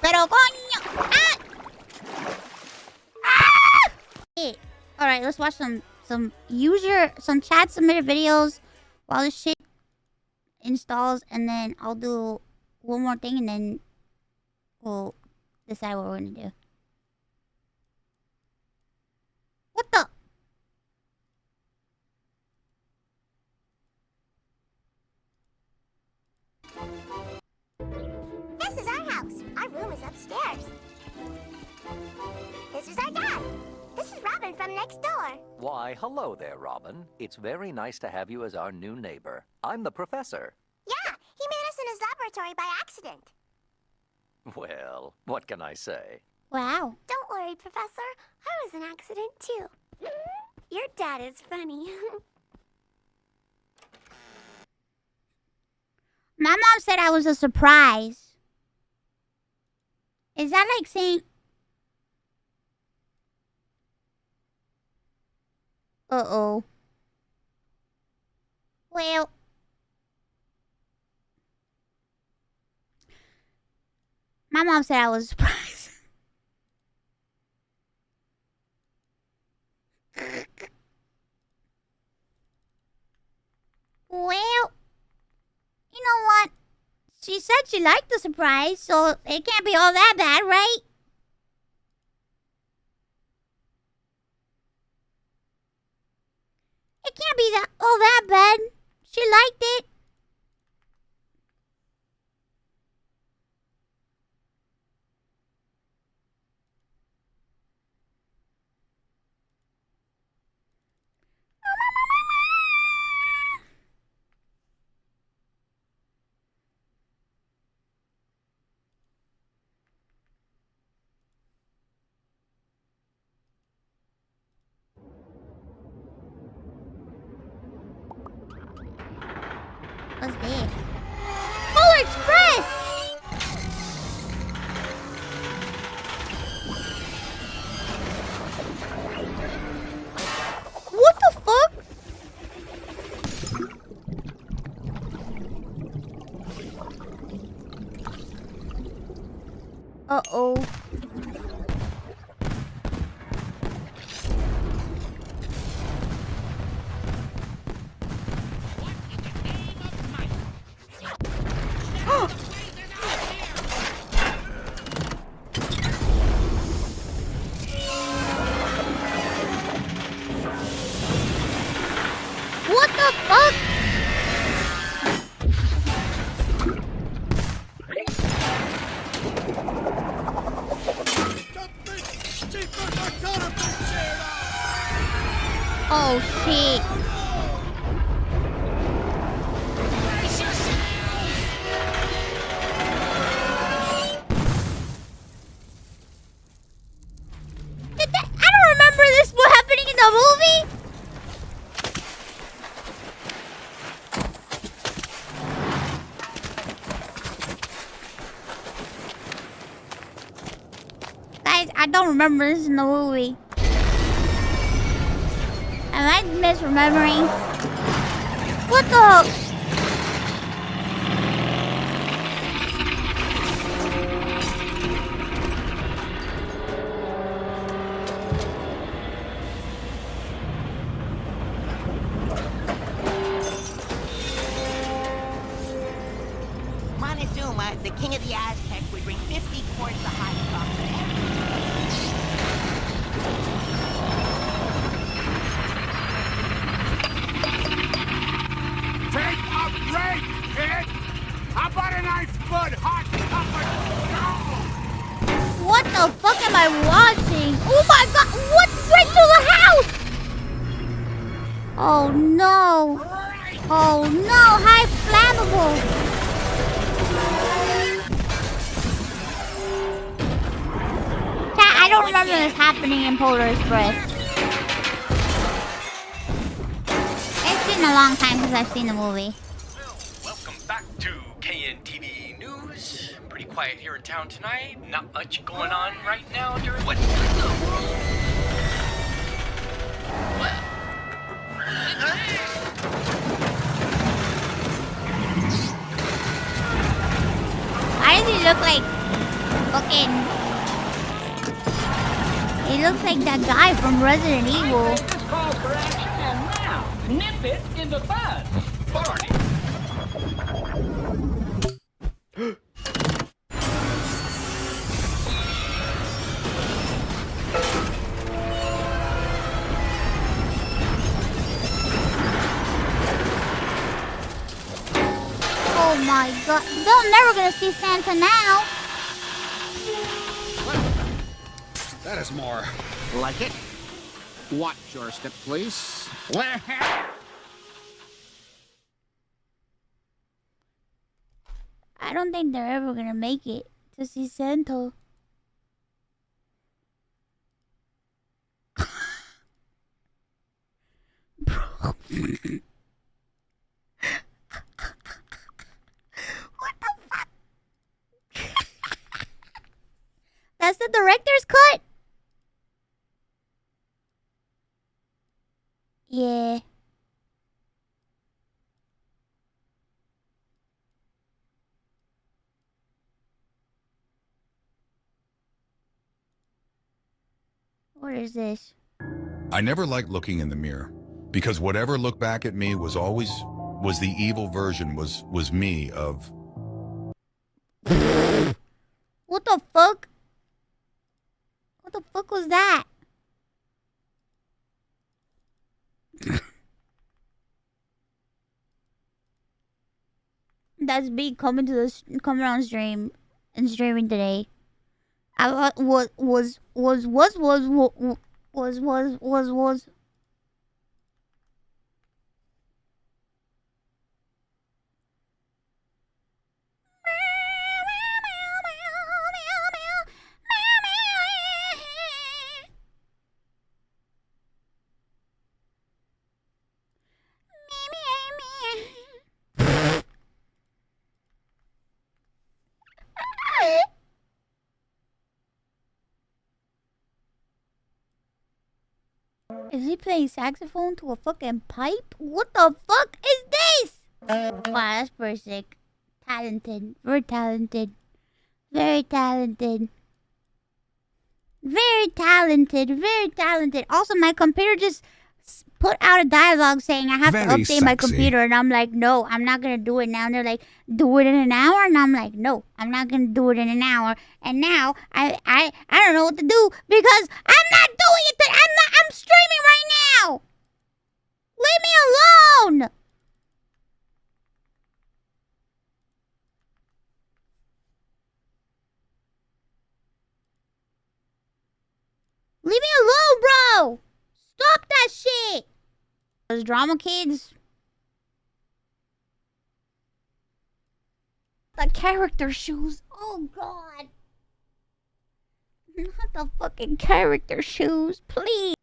Pero coño! Ah! Ah! Hey. Alright, let's watch some chat submitted videos while this shit installs, and then I'll do one more thing, and then we'll decide what we're gonna do. What the? This is our house. Our room is upstairs. This is our dad. This is Robin from next door. Why, hello there, Robin. It's very nice to have you as our new neighbor. I'm the professor. Yeah, he made us in his laboratory by accident. Well, what can I say? Wow. Don't worry, Professor. I was an accident, too. Your dad is funny. My mom said I was a surprise. Is that like saying... Uh-oh. Well... My mom said I was a surprise. Well... You know what? She said she liked the surprise, so it can't be all that bad, right? It can't be all that bad. She liked it. What's this? Polar Express! What the fuck? Uh-oh. What the fuck? Oh shit. I don't remember this happening in the movie. Guys, I don't remember this in the movie. Am I misremembering? What the? Montezuma, the king of the Aztecs, would bring 50 quarts of hot chocolate. Take a break, kid! How about a nice good hot cup of... What the fuck am I watching? Oh my god! What went to the house? Oh no! Oh no! High flammable! Chat, I don't remember this happening in Polar Express. It's been a long time since I've seen the movie. Well, welcome back to KNTV News. Pretty quiet here in town tonight. Not much going on right now during... What in the world? What? Why does he look like fucking... He looks like that guy from Resident Evil. This calls for action, and now, nip it in the bud. Barney. Oh my god. They're never gonna see Santa now. That is more like it. Watch your step, please. I don't think they're ever gonna make it to see Santa. Bro. What the fuck? That's the director's cut? Yeah. What is this? I never liked looking in the mirror because whatever looked back at me was the evil version was me of. What the fuck? What the fuck was that? That's me coming on stream and streaming today. I was. Is he playing saxophone to a fucking pipe? What the fuck is this? Wow, that's pretty sick. Talented. Very talented. Very talented. Very talented. Very talented. Also, my computer just put out a dialogue saying I have to update my computer. And I'm like, no, I'm not going to do it now. And they're like, do it in an hour? And I'm like, no, I'm not going to do it in an hour. And now I don't know what to do because I'm not doing it. I'm streaming right now. Leave me alone. Leave me alone, bro. Stop that shit. Those drama kids. The character shoes. Oh god. Not the fucking character shoes, please.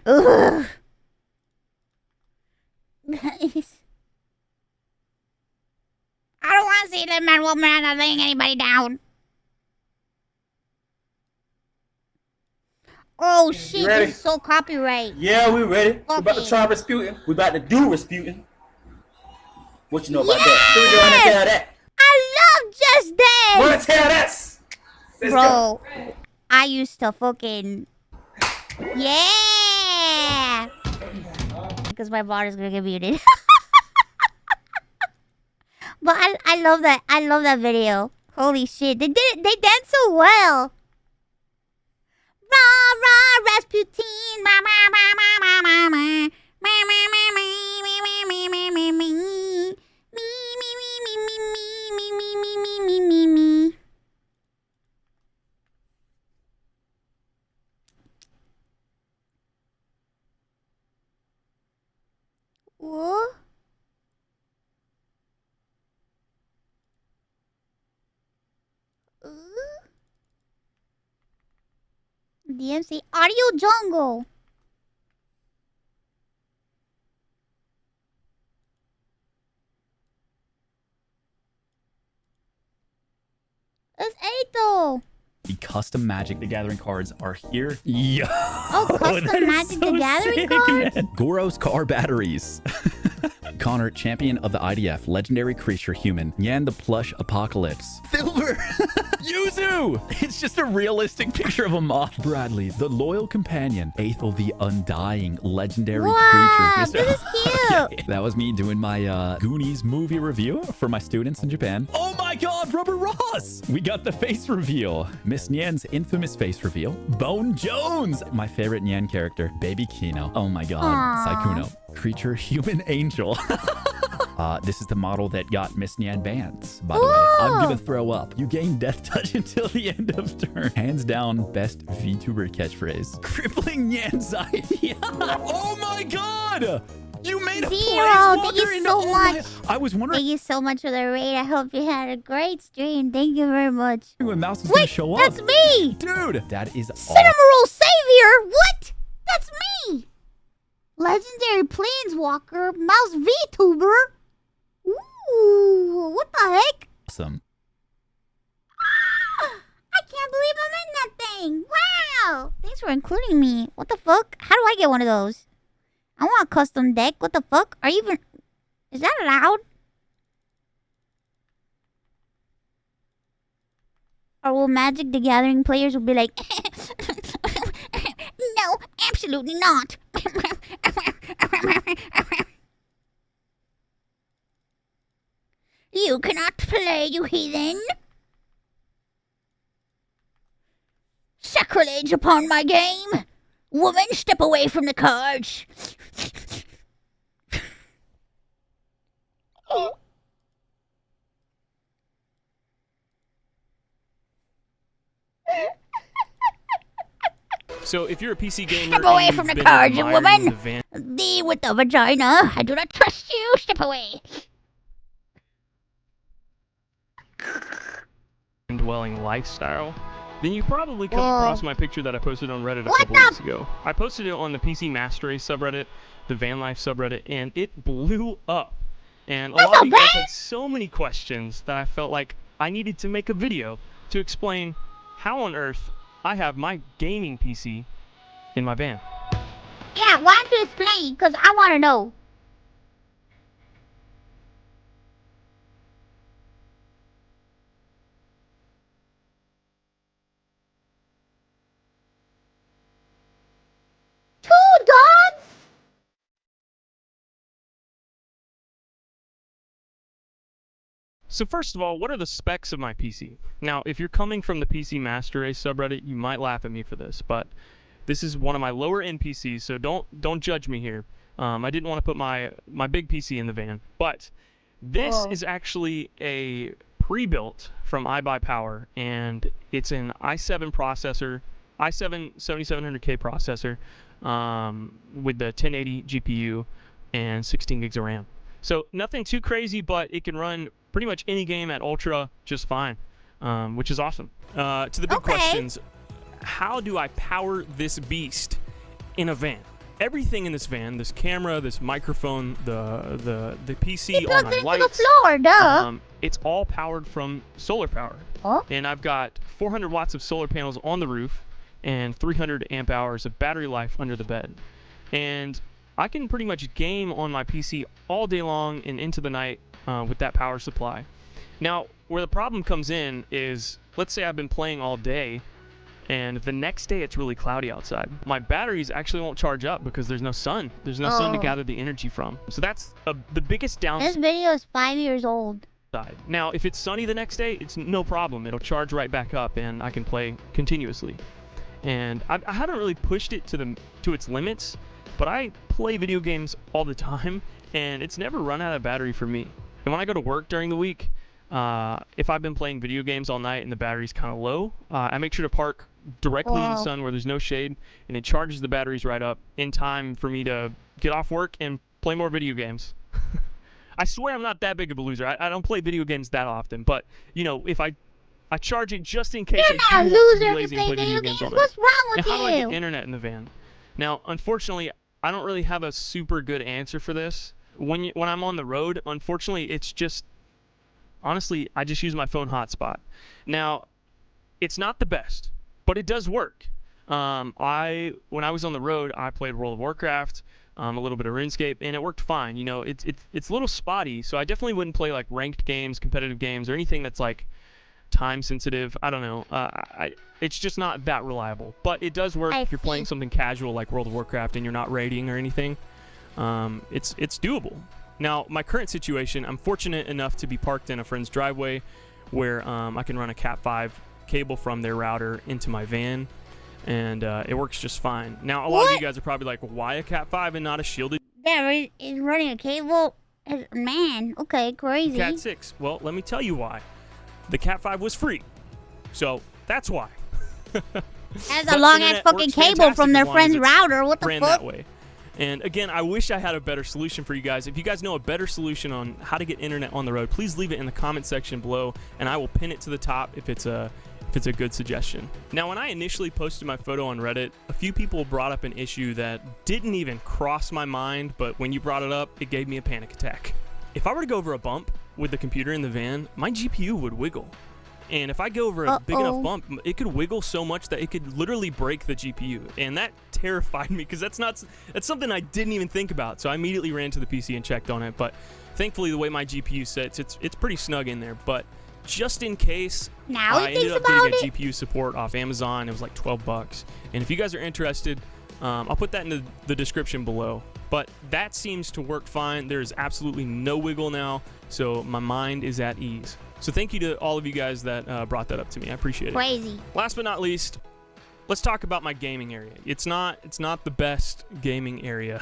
Ugh. Guys. I don't want to see Lin Manuel Miranda laying anybody down. Oh shit, this is so copyright. Yeah, we ready. We're about to Okay. try Rasputin. We're about to do Rasputin. What you know about that? Here we go and tell that. I love Just Dance. Wanna tell this? Let's Bro, go. I used to fucking... Yeah! Because my bar is gonna get muted. But I love that. I love that video. Holy shit. They did it. They danced so well. Rah, rah, Rasputin. Ma, ma, ma, ma, ma, ma, ma. Ma, ma, ma, ma, ma, ma, ma, ma, ma. Me, me, me, me, me, me, me, me, me, me, me, me. What? DMC Audio Jungle. It's 8 though. The custom Magic the Gathering cards are here. Yo! Oh, custom Magic the Gathering cards? Man. Goros car batteries. Connor, champion of the IDF, legendary creature human. Yan the plush apocalypse. Silver! Yuzu! It's just a realistic picture of a moth. Bradley, the loyal companion. Aethel the undying, legendary Wow, creature. this is cute. Okay, that was me doing my Goonies movie review for my students in Japan. Oh my god, Rubber Ross! We got the face reveal. Miss Nyan's infamous face reveal. Bone Jones! My favorite Nyan character. Baby Kino. Oh my god. Aww. Saikuno. Creature human angel. This is the model that got Miss Nyan bans, by the way. I'm gonna throw up. You gain death touch until the end of turn. Hands down, best VTuber catchphrase. Crippling anxiety. Oh my god! You made a Zero. Thank planeswalker you into so all much. I was wondering Thank you so much for the raid. I hope you had a great stream. Thank you very much. when Mouse was gonna show up. That's me! Dude, that is awesome. Cinnamoroll Savior! What? That's me! Legendary Planeswalker, Mouse VTuber? Ooh, what the heck? Awesome. I can't believe I'm in that thing. Wow! Thanks for including me. What the fuck? How do I get one of those? I want a custom deck. What the fuck? Are you even... Is that allowed? Or will Magic the Gathering players will be like... No, absolutely not. You cannot play, you heathen. Sacrilege upon my game. Woman, step away from the cards. So if you're a PC gamer, Step away and from you've the been cards, you admiring woman. the van- Thee with the vagina. I do not trust you. Step away. dwelling lifestyle, then you probably come Whoa. across my picture that I posted on Reddit a What couple the- weeks ago. I posted it on the PC Master Race subreddit, the Van Life subreddit, and it blew up. And a lot of you guys had so many questions that I felt like I needed to make a video to explain how on earth I have my gaming PC in my van. Yeah, why don't you explain? Because I want to know. Two dogs? So first of all, what are the specs of my PC? Now, if you're coming from the PC Master Race subreddit, you might laugh at me for this, but this is one of my lower end PCs, so don't judge me here. I didn't want to put my big PC in the van, but this is actually a pre-built from iBuyPower, and it's an i7 processor, i7 7700K processor, with the 1080 GPU and 16 gigs of RAM. So nothing too crazy, but it can run pretty much any game at ultra just fine, which is awesome. To the big questions, how do I power this beast in a van? Everything in this van, this camera, this microphone, the PC, all my lights, the floor, duh. it's all powered from solar power. Oh? And I've got 400 watts of solar panels on the roof and 300 amp hours of battery life under the bed. And I can pretty much game on my PC all day long and into the night with that power supply. Now, where the problem comes in is, let's say I've been playing all day, and the next day it's really cloudy outside. My batteries actually won't charge up because there's no sun. There's no sun to gather the energy from. So that's the biggest downside. This video is 5 years old. Now, if it's sunny the next day, it's no problem. It'll charge right back up, and I can play continuously. And I haven't really pushed it to its limits, but I play video games all the time, and it's never run out of battery for me. And when I go to work during the week, if I've been playing video games all night and the battery's kind of low, I make sure to park directly in the sun where there's no shade, and it charges the batteries right up in time for me to get off work and play more video games. I swear I'm not that big of a loser. I don't play video games that often, but, you know, if I charge it just in case. You're not a loser if you play video games. What's wrong with now, how do I you? get internet in the van? Now, unfortunately, I don't really have a super good answer for this. When I'm on the road, unfortunately, it's just Honestly, I just use my phone hotspot. Now, it's not the best, but it does work. When I was on the road, I played World of Warcraft, a little bit of RuneScape, and it worked fine. You know, it's a little spotty, so I definitely wouldn't play like ranked games, competitive games, or anything that's like time sensitive. I don't know. It's just not that reliable, but it does work if you're playing something casual like World of Warcraft and you're not raiding or anything. It's doable. Now, my current situation, I'm fortunate enough to be parked in a friend's driveway where I can run a Cat5 cable from their router into my van, and it works just fine. Now, a lot of you guys are probably like, why a Cat5 and not a shielded? Yeah, it's running a cable. Man, okay, crazy. Cat6. Well, let me tell you why. The Cat5 was free, so that's why. That's a long-ass fucking cable from their friend's router. What the fuck? That way. And again, I wish I had a better solution for you guys. If you guys know a better solution on how to get internet on the road, please leave it in the comment section below, and I will pin it to the top if it's a good suggestion. Now, when I initially posted my photo on Reddit, a few people brought up an issue that didn't even cross my mind, but when you brought it up, it gave me a panic attack. If I were to go over a bump with the computer in the van, my GPU would wiggle. And if I go over a big enough bump, it could wiggle so much that it could literally break the GPU. And that terrified me because that's something I didn't even think about. So I immediately ran to the PC and checked on it. But thankfully, the way my GPU sits, it's pretty snug in there. But just in case, I ended up getting a GPU support off Amazon. It was like $12. And if you guys are interested, I'll put that in the description below. But that seems to work fine. There's absolutely no wiggle now, so my mind is at ease. So thank you to all of you guys that brought that up to me. I appreciate it. Crazy. Last but not least, let's talk about my gaming area. It's not the best gaming area.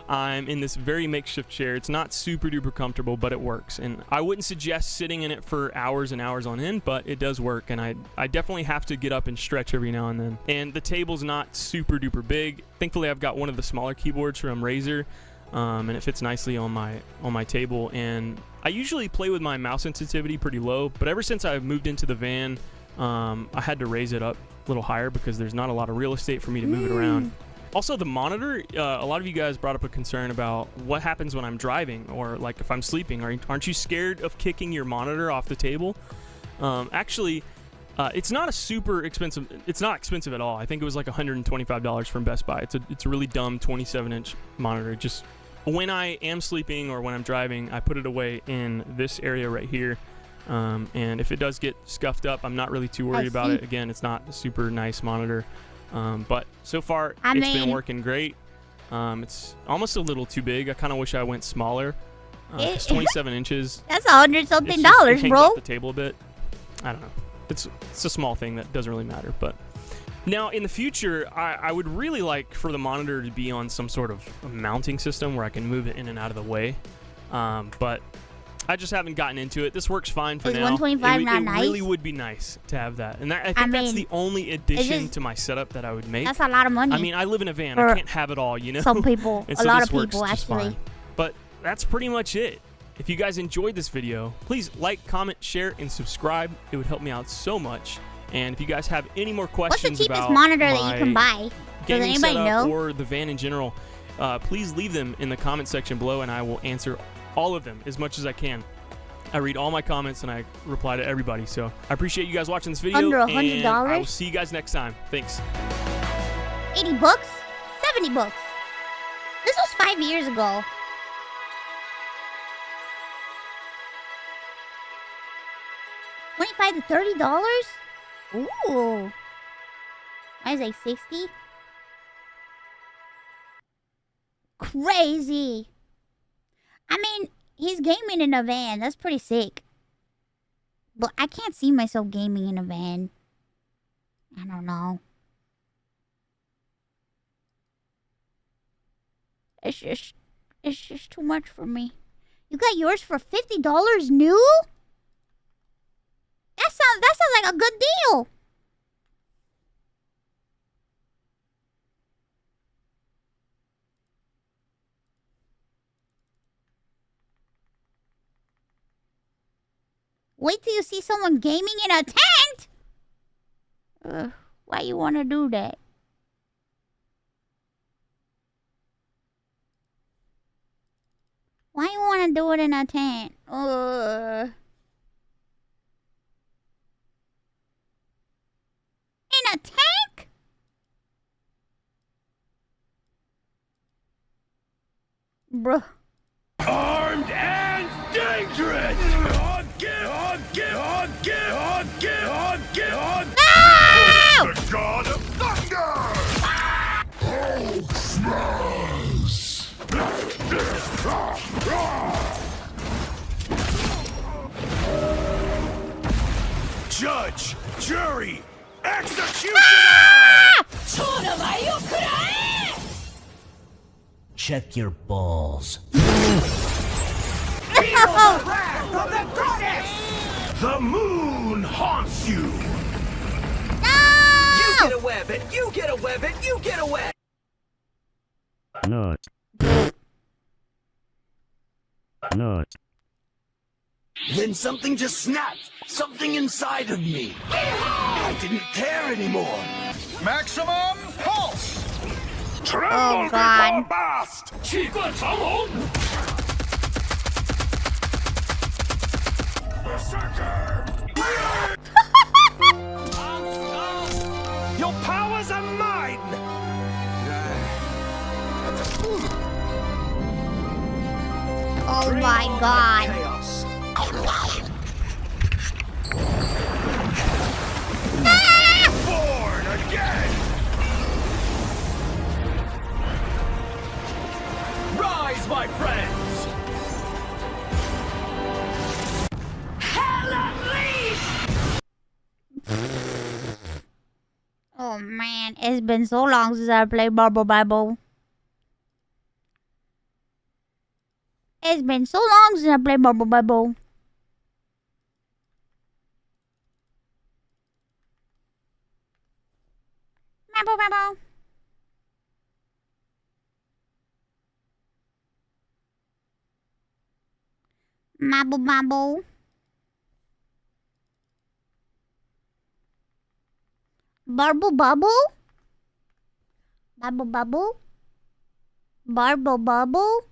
I'm in this very makeshift chair. It's not super duper comfortable, but it works. And I wouldn't suggest sitting in it for hours and hours on end, but it does work. And I definitely have to get up and stretch every now and then. And the table's not super duper big. Thankfully, I've got one of the smaller keyboards from Razer, and it fits nicely on my table. And I usually play with my mouse sensitivity pretty low, but ever since I've moved into the van, I had to raise it up a little higher because there's not a lot of real estate for me to move it around. Also, the monitor, a lot of you guys brought up a concern about what happens when I'm driving or like if I'm sleeping. Aren't you scared of kicking your monitor off the table? Actually, it's not a super expensive. It's not expensive at all. I think it was like $125 from Best Buy. It's a really dumb 27-inch monitor. Just when I am sleeping or when I'm driving, I put it away in this area right here. And if it does get scuffed up, I'm not really too worried about it. Again, it's not a super nice monitor, but so far it's been working great. It's almost a little too big. I kind of wish I went smaller. It's 27 inches. That's $100-something, it hangs bro. off the table a bit. I don't know. It's a small thing that doesn't really matter. But now in the future, I would really like for the monitor to be on some sort of mounting system where I can move it in and out of the way. But I just haven't gotten into it. This works fine for now. It really would be nice to have that. And I think that's the only addition to my setup that I would make. That's a lot of money. I mean, I live in a van. I can't have it all, you know? Some people, and a so lot this of works people, just actually. fine. But that's pretty much it. If you guys enjoyed this video, please like, comment, share, and subscribe. It would help me out so much. And if you guys have any more questions What's the cheapest about monitor that you can buy? Does gaming anybody setup know? or the van in general, please leave them in the comment section below, and I will answer all of them as much as I can. I read all my comments and I reply to everybody. So I appreciate you guys watching this video. Under $100? And I will see you guys next time. Thanks. 80 bucks? 70 bucks. This was 5 years ago. $25 to $30? Ooh. Why is it like 60? Crazy. I mean, he's gaming in a van. That's pretty sick. But I can't see myself gaming in a van. I don't know. It's just too much for me. You got yours for $50 new? That sounds like a good deal. Wait till you see someone gaming in a tent. Why you want to do that? Why you want to do it in a tent? in a tank? Bruh. Armed and dangerous! No! The god of thunder! Hulk smash! Judge, jury, executioner! Check your balls. Feel the wrath of the goddess! The moon haunts you! No! You get a webbit! You get a webbit! You get a webbit! Not. Not. Then something just snapped. Something inside of me. I didn't care anymore. Maximum pulse! Tremble God. before blast! 气贯长虹! Berserker! Your powers are mine! Oh my god. Chaos. Born again! Rise, my friends! Hell unleashed! Oh man, it's been so long since I played Marble Bible. It's been so long since I played Marble Bible. Marble Bible. Marble Bible. Barble Bubble? Barble Bubble? Barble Bubble?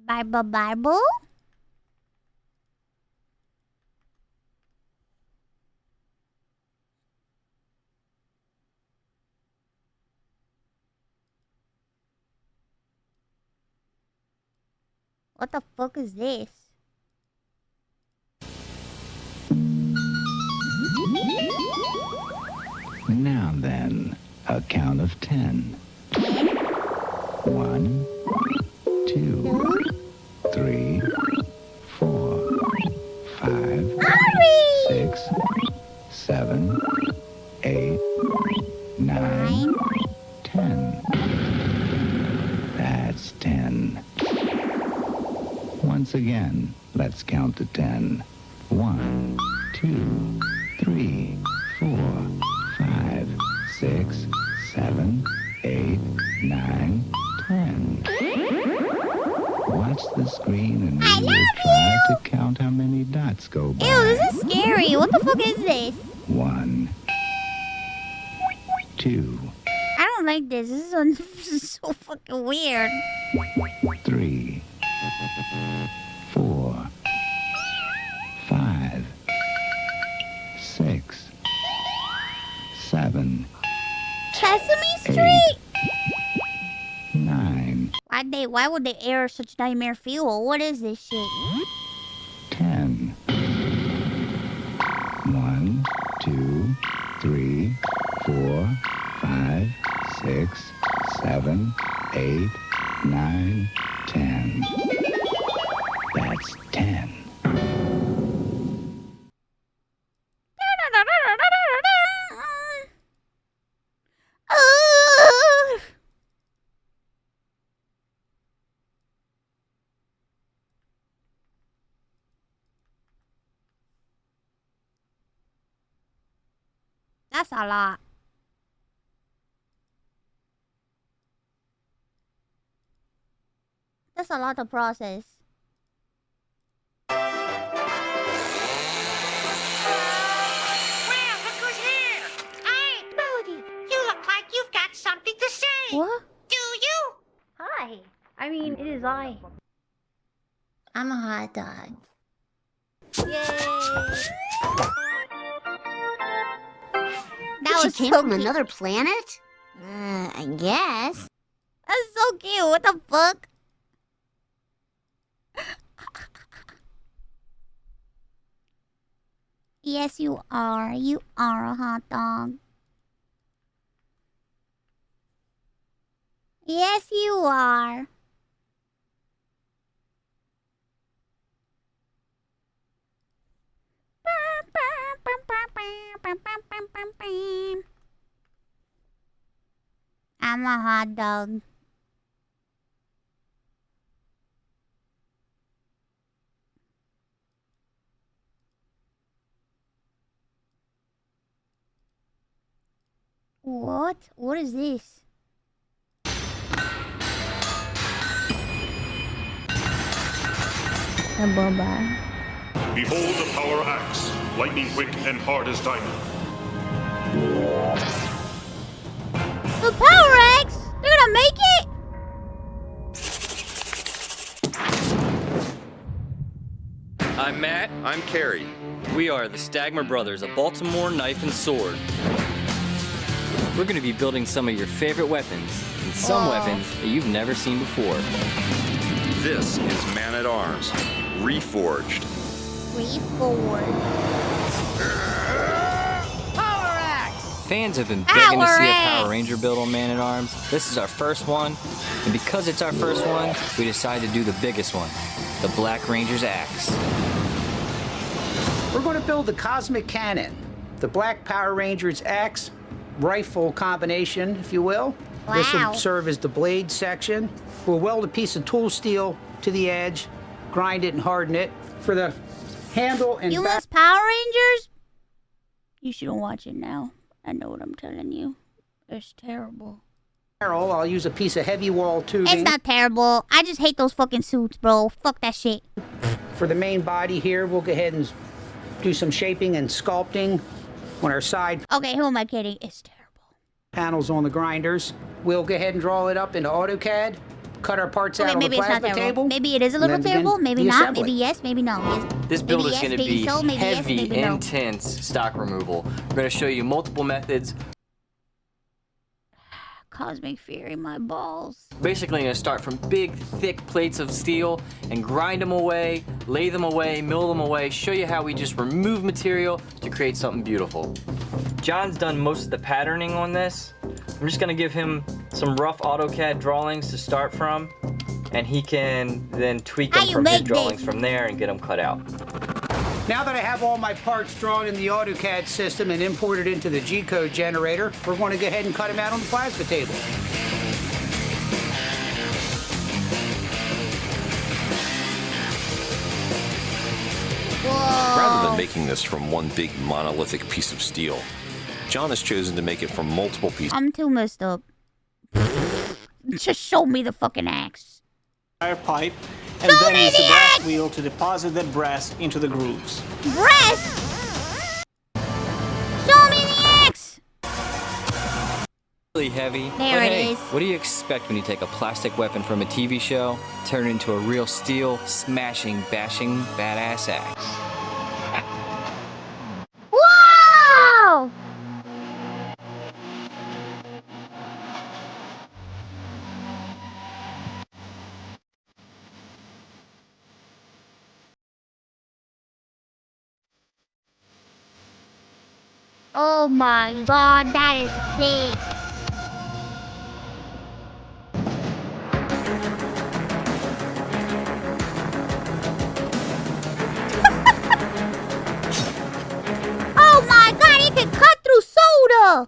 Bible Bible? What the fuck is this? Now then, a count of 10. 1, 2, 3, 4, 5, 6, 7, 8, 9, 10. That's 10. Once again, let's count to 10. 1, 2, 3, 4, 5, 6, 7, 8, 9, 10. Watch the screen and we will try to count how many dots go by. Ew, this is scary. What the fuck is this? 1, 2, I don't like this. This is so fucking weird. 3, 4, 5, 6, 7, Sesame Street? 9, Why would they air such nightmare fuel? What is this shit? 10. 1, 2, 3, 4, 5, 6, 7, 8, 9, 10. That's 10. That's a lot. That's a lot to process. Well, look who's here! Hi, Bodie. You look like you've got something to say. What? Do you? Hi. I mean, it is I. I'm a hot dog. Yay! That She was came so from cute. another planet? I guess. That's so cute. What the fuck? Yes, you are. You are a hot dog. Yes, you are. I'm a hot dog. What? What is this? A boba. Behold the power axe, lightning quick and hard as diamond. The power axe? They're gonna make it? I'm Matt. I'm Carrie. We are the Stagmer Brothers, a Baltimore knife and sword. We're going to be building some of your favorite weapons, and some weapons that you've never seen before. This is Man-at-Arms, reforged. Power Axe! Fans have been begging to see a Power Ranger build on Man-at-Arms. This is our first one, and because it's our first one, we decided to do the biggest one, the Black Ranger's Axe. We're going to build the Cosmic Cannon, the Black Power Ranger's Axe rifle combination, if you will. Wow. This will serve as the blade section. We'll weld a piece of tool steel to the edge, grind it and harden it. For the handle and You back... miss Power Rangers? You shouldn't watch it now. I know what I'm telling you. It's terrible. barrel, I'll use a piece of heavy wall tubing. It's not terrible. I just hate those fucking suits, bro. Fuck that shit. For the main body here, we'll go ahead and do some shaping and sculpting on our side. Okay, who am I kidding? It's terrible. Panels on the grinders. We'll go ahead and draw it up into AutoCAD, cut our parts out on the maybe it's not plasma terrible. table. Maybe it is a little and then terrible. begin Maybe the not. assembly. Maybe yes. Maybe no. Yes. This build maybe is yes, going to maybe be so, maybe yes, heavy, maybe no. intense stock removal. We're going to show you multiple methods. Cosmic Fury, my balls. Basically, I'm going to start from big, thick plates of steel and grind them away, lay them away, mill them away, show you how we just remove material to create something beautiful. John's done most of the patterning on this. I'm just going to give him some rough AutoCAD drawings to start from, and he can then tweak them from his drawings from there and get them cut out. Now that I have all my parts drawn in the AutoCAD system and imported into the G-code generator, we're going to go ahead and cut them out on the plasma table. Rather than making this from one big monolithic piece of steel, John has chosen to make it from multiple pieces. I'm too messed up. Just show me the fucking axe. Pipe, and then use the brass wheel to deposit that brass into the grooves. Brass? Show me the axe! Really heavy. There but it hey, is. what do you expect when you take a plastic weapon from a TV show, turn it into a real steel, smashing, bashing, badass axe? Wow! Oh my god, that is sick. Oh my god, it can cut through soda.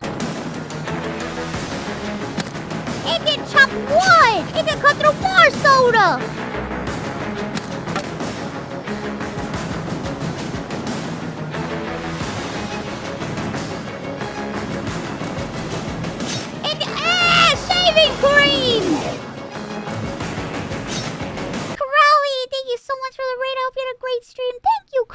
It can chop wood. It can cut through more soda. Shaving cream! Corelli, thank you so much for the raid. I hope you had a great stream. Thank you,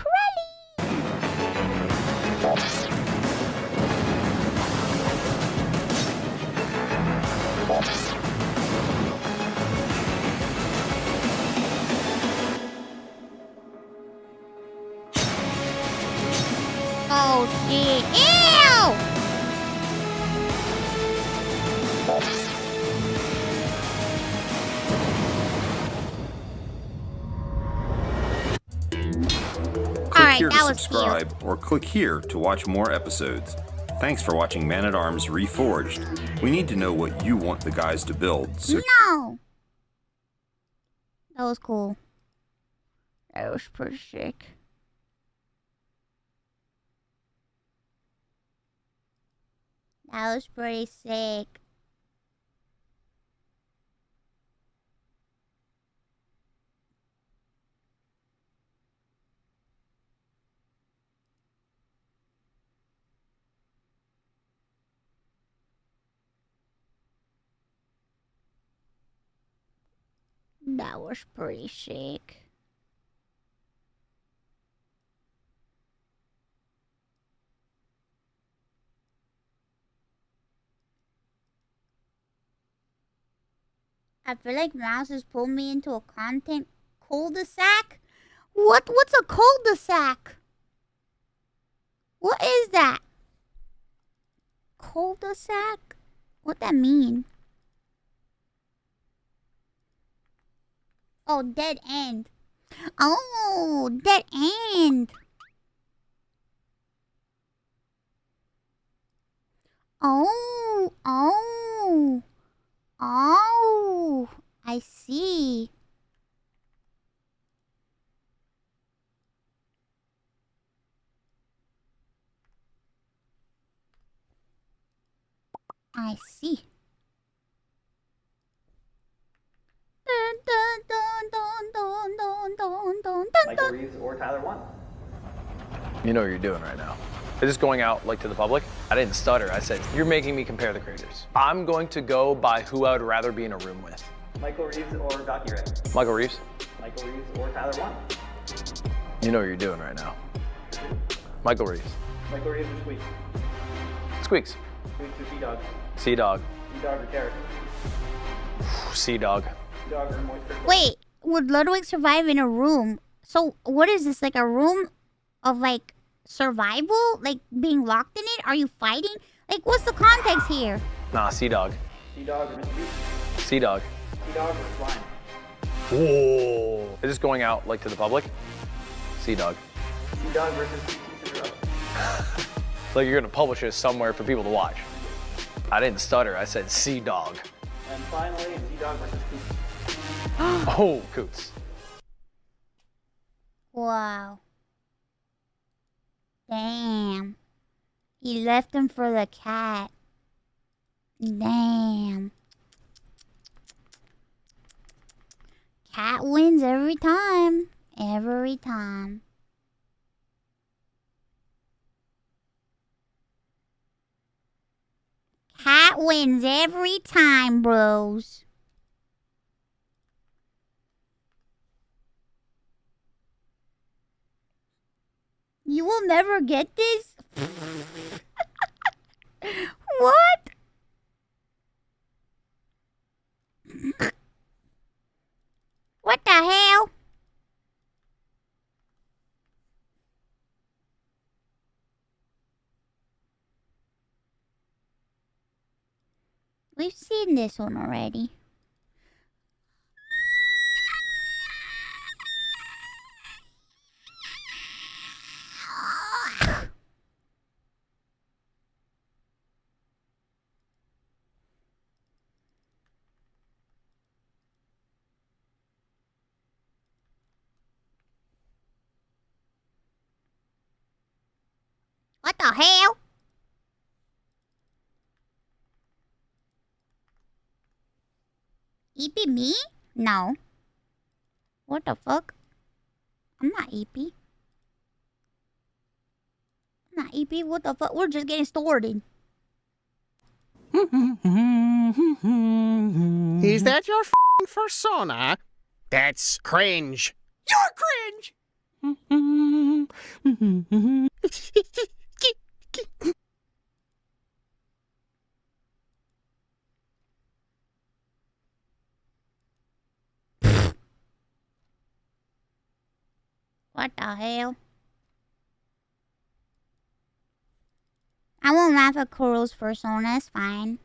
Oh shit. Ew! Click here to subscribe or click here to watch more episodes. Thanks for watching Man at Arms Reforged. We need to know what you want the guys to build. So No! That was cool. That was pretty sick. That was pretty sick. That was pretty sick. I feel like Mouse has pulled me into a content cul-de-sac. What's a cul-de-sac? What is that? Cul-de-sac? What that mean? Oh, dead end. Oh, dead end. Oh, oh. Oh, I see. I see. Michael Reeves or Tyler 1. You know what you're doing right now. Is this going out like to the public? I didn't stutter. I said, you're making me compare the creators. I'm going to go by who I would rather be in a room with. Michael Reeves or Docuret. Michael Reeves. Michael Reeves or Tyler 1. You know what you're doing right now. Michael Reeves. Michael Reeves or Squeak. Squeaks. Squeaks or Cdawg. Cdawg. Cdawg or Carrot. Cdawg. Cdawg or Moist or Wait, would Ludwig survive in a room? So what is this, like a room of like survival? Like being locked in it? Are you fighting? Like what's the context here? Nah, Cdawg. Cdawg or Mr. Beast. Cdawg. Cdawg or Slime. Whoa. Is this going out like to the public? Cdawg. Cdawg versus Cinderella. Like you're gonna publish this somewhere for people to watch. I didn't stutter. I said Cdawg. And finally, Cdawg versus Coots. Oh, Coots. Wow. Damn. He left him for the cat. Damn. Cat wins every time. Every time. Cat wins every time, bros. You will never get this? What? What the hell? We've seen this one already. What the hell? EP me? No. What the fuck? I'm not EP. I'm not EP. What the fuck? We're just getting started. Is that your f***ing persona? That's cringe. You're cringe! What the hell? I won't laugh at Kuro's persona, it's fine.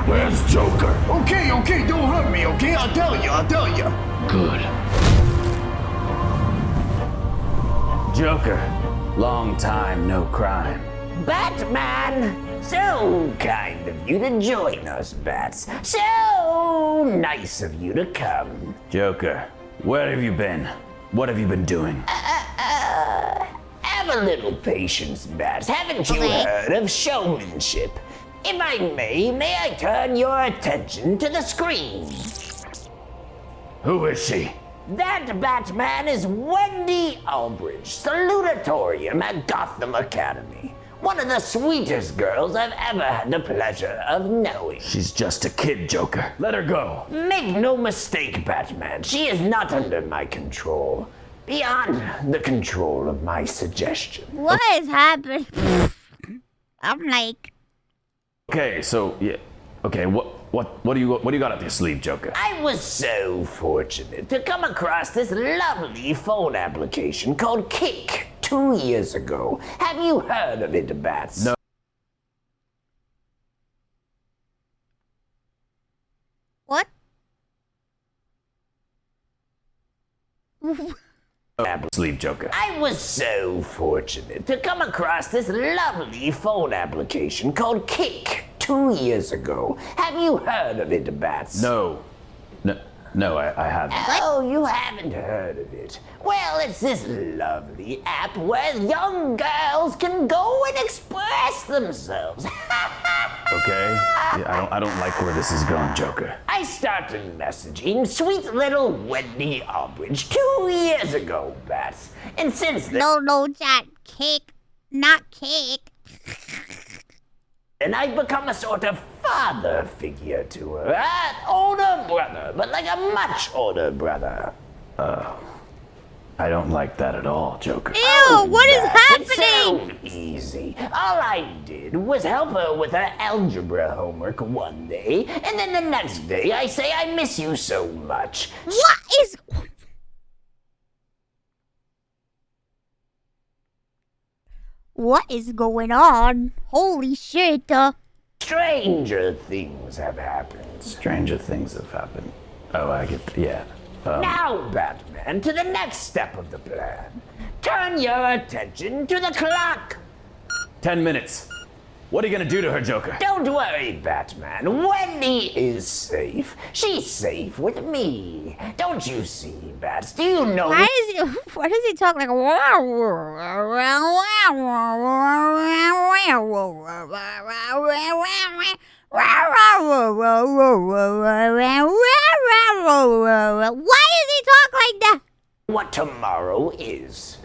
Where's Joker? Okay, don't hurt me, okay? I'll tell you. Good. Joker, long time no crime. Batman! So kind of you to join us, Bats. So nice of you to come. Joker, where have you been? What have you been doing? Have a little patience, Bats. Haven't you heard of showmanship? If I may I turn your attention to the screen? Who is she? That Batman is Wendy Albridge, salutatorium at Gotham Academy. One of the sweetest girls I've ever had the pleasure of knowing. She's just a kid, Joker. Let her go. Make no mistake, Batman. She is not under my control. Beyond the control of my suggestion. What is happening? I'm like... Okay, so, yeah. Okay, what do you got up your sleeve, Joker? I was so fortunate to come across this lovely phone application called Kick 2 years ago. Have you heard of it, Bats? No. What? Sleeve, Joker. I was so fortunate to come across this lovely phone application called Kick 2 years ago. Have you heard of it, Bats? No, I haven't. Oh, you haven't heard of it. Well, it's this lovely app where young girls can go and express themselves. Okay. Yeah, I don't like where this is going, Joker. I started messaging sweet little Wendy Albridge 2 years ago, Bats. And since then... No, chat. Cake, not cake. And I've become a sort of father figure to her. An older brother, but like a much older brother. I don't like that at all, Joker. Ew, what is happening? It's so easy. All I did was help her with her algebra homework one day, and then the next day I say I miss you so much. What is going on? Holy shit. Stranger things have happened. Stranger things have happened. Oh, I get, yeah. Now, Batman, to the next step of the plan. Turn your attention to the clock. 10 minutes. What are you gonna do to her, Joker? Don't worry, Batman. Wendy is safe. She's safe with me. Don't you see, Bats? Do you know... Why does he talk like... Why does he talk like that? What tomorrow is?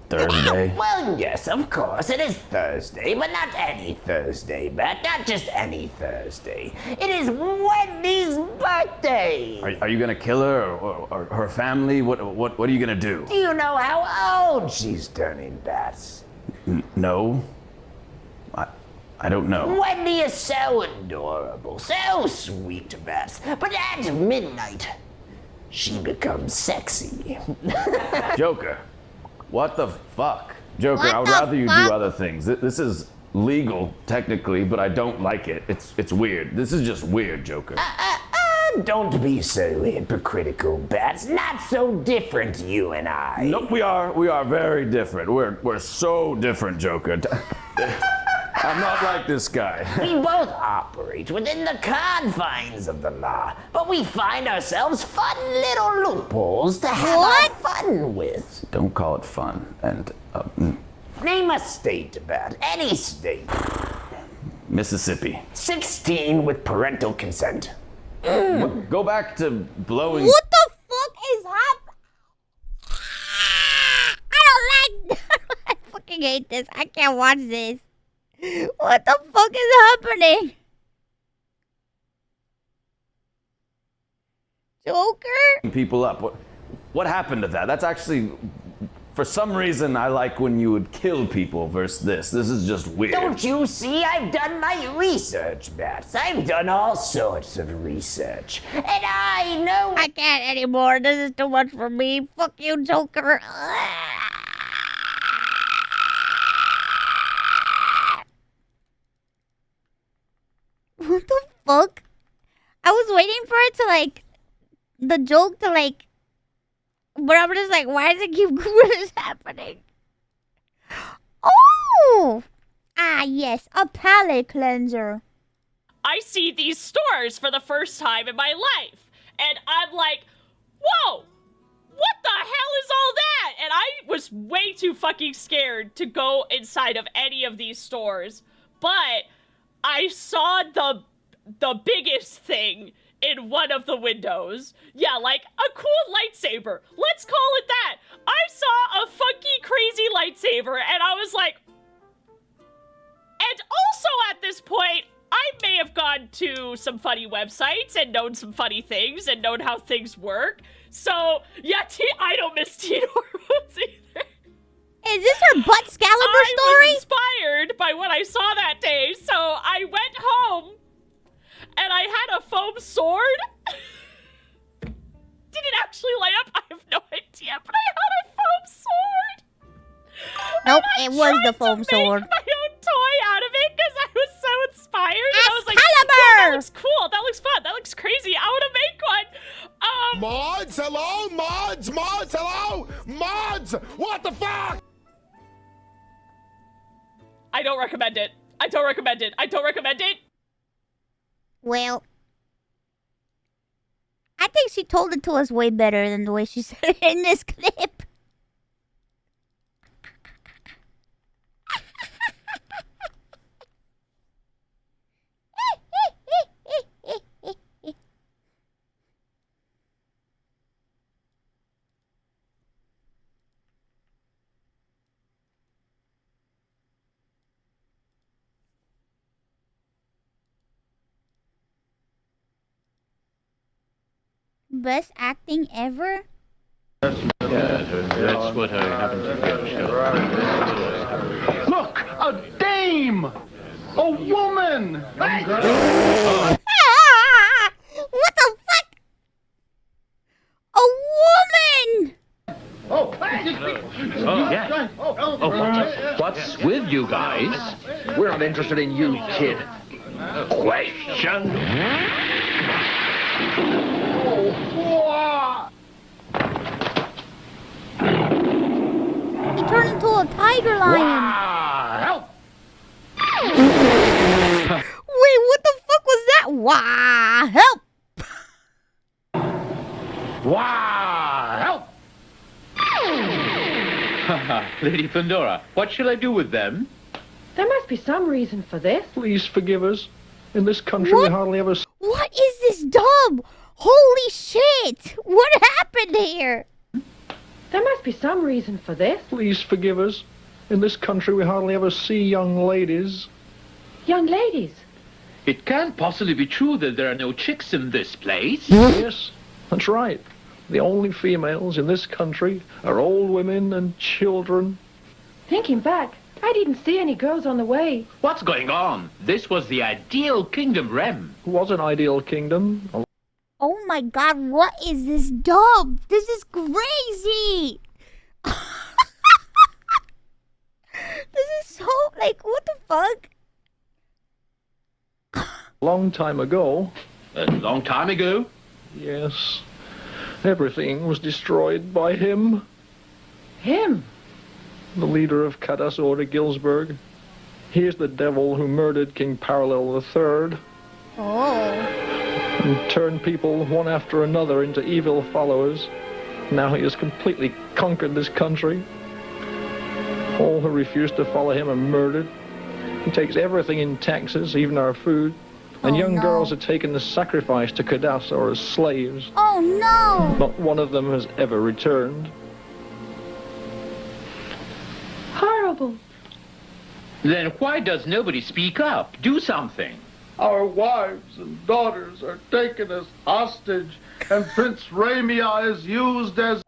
Thursday? Well, yes, of course, it is Thursday, but not any Thursday, Bat. Not just any Thursday. It is Wendy's birthday. Are you gonna kill her or her family? What are you gonna do? Do you know how old she's turning, Bats? No. I don't know. Wendy is so adorable, so sweet, Bats. But at midnight, she becomes sexy. Joker. What the fuck? Joker, I would rather you do other things. This is legal, technically, but I don't like it. It's weird. This is just weird, Joker. Don't be so hypocritical, Bats. Not so different, you and I. Nope, we are very different. We're so different, Joker. I'm not like this guy. We both operate within the confines of the law, but we find ourselves fun little loopholes to have our fun with. Don't call it fun. And Name a state, Bat. Any state. Mississippi. 16 with parental consent. Go back to blowing. What the fuck is happening? I don't like. I fucking hate this. I can't watch this. What the fuck is happening? Joker? People up. What happened to that? That's actually For some reason, I like when you would kill people versus this. This is just weird. Don't you see? I've done my research, Bats. I've done all sorts of research. And I know... I can't anymore. This is too much for me. Fuck you, Joker. What the fuck? I was waiting for it to, like, the joke to, like, but I'm just like, why does it keep what is happening? Oh! Ah, yes, a palate cleanser. I see these stores for the first time in my life, and I'm like, whoa! What the hell is all that? And I was way too fucking scared to go inside of any of these stores, but I saw the biggest thing in one of the windows. Yeah, like a cool lightsaber. Let's call it that. I saw a funky, crazy lightsaber, and I was like... And also at this point, I may have gone to some funny websites and known some funny things and known how things work. So, yeah, I don't miss Teen Hormones either. Is this her butt Excalibur story? I was inspired by what I saw that day, so I went home and I had a foam sword. Did it actually light up? I have no idea, but I had a foam sword. Nope, it was the foam sword. My own toy out of it because I was so inspired. And I was like, Excalibur! yeah, that looks cool. That looks fun. That looks crazy. I want to make one. Mods, hello? Mods, hello? Mods! What the fuck? I don't recommend it. I don't recommend it. I don't recommend it. Well, I think she told it to us way better than the way she said it in this clip. Best acting ever? That's what I happen to get. Look, a dame! A woman! What the fuck? A woman! Oh, yeah. What's with you guys? We're not interested in you, kid. Question? He turned into a tiger lion. Help! Wait, what the fuck was that? Wah, help! Wow! Help! Lady Pandora, what shall I do with them? There must be some reason for this. Please forgive us. In this country, we hardly ever... What is this dub? Holy shit! What happened here? There must be some reason for this. Please forgive us. In this country, we hardly ever see young ladies. Young ladies? It can't possibly be true that there are no chicks in this place. Yes, that's right. The only females in this country are old women and children. Thinking back, I didn't see any girls on the way. What's going on? This was the ideal kingdom, Rem. Was an ideal kingdom. Oh my god, what is this dub? This is crazy! This is so, like, what the fuck? Long time ago. A long time ago? Yes. Everything was destroyed by him. Him? The leader of Cadas Order Gilsberg. He is the devil who murdered King Parallel III. Oh. And turned people one after another into evil followers. Now he has completely conquered this country. All who refuse to follow him are murdered. He takes everything in taxes, even our food. And young girls are taken as sacrifice to Cadas or as slaves. Oh no! Not one of them has ever returned. Horrible. Then why does nobody speak up? Do something. Our wives and daughters are taken as hostage, and Prince Ramia is used as...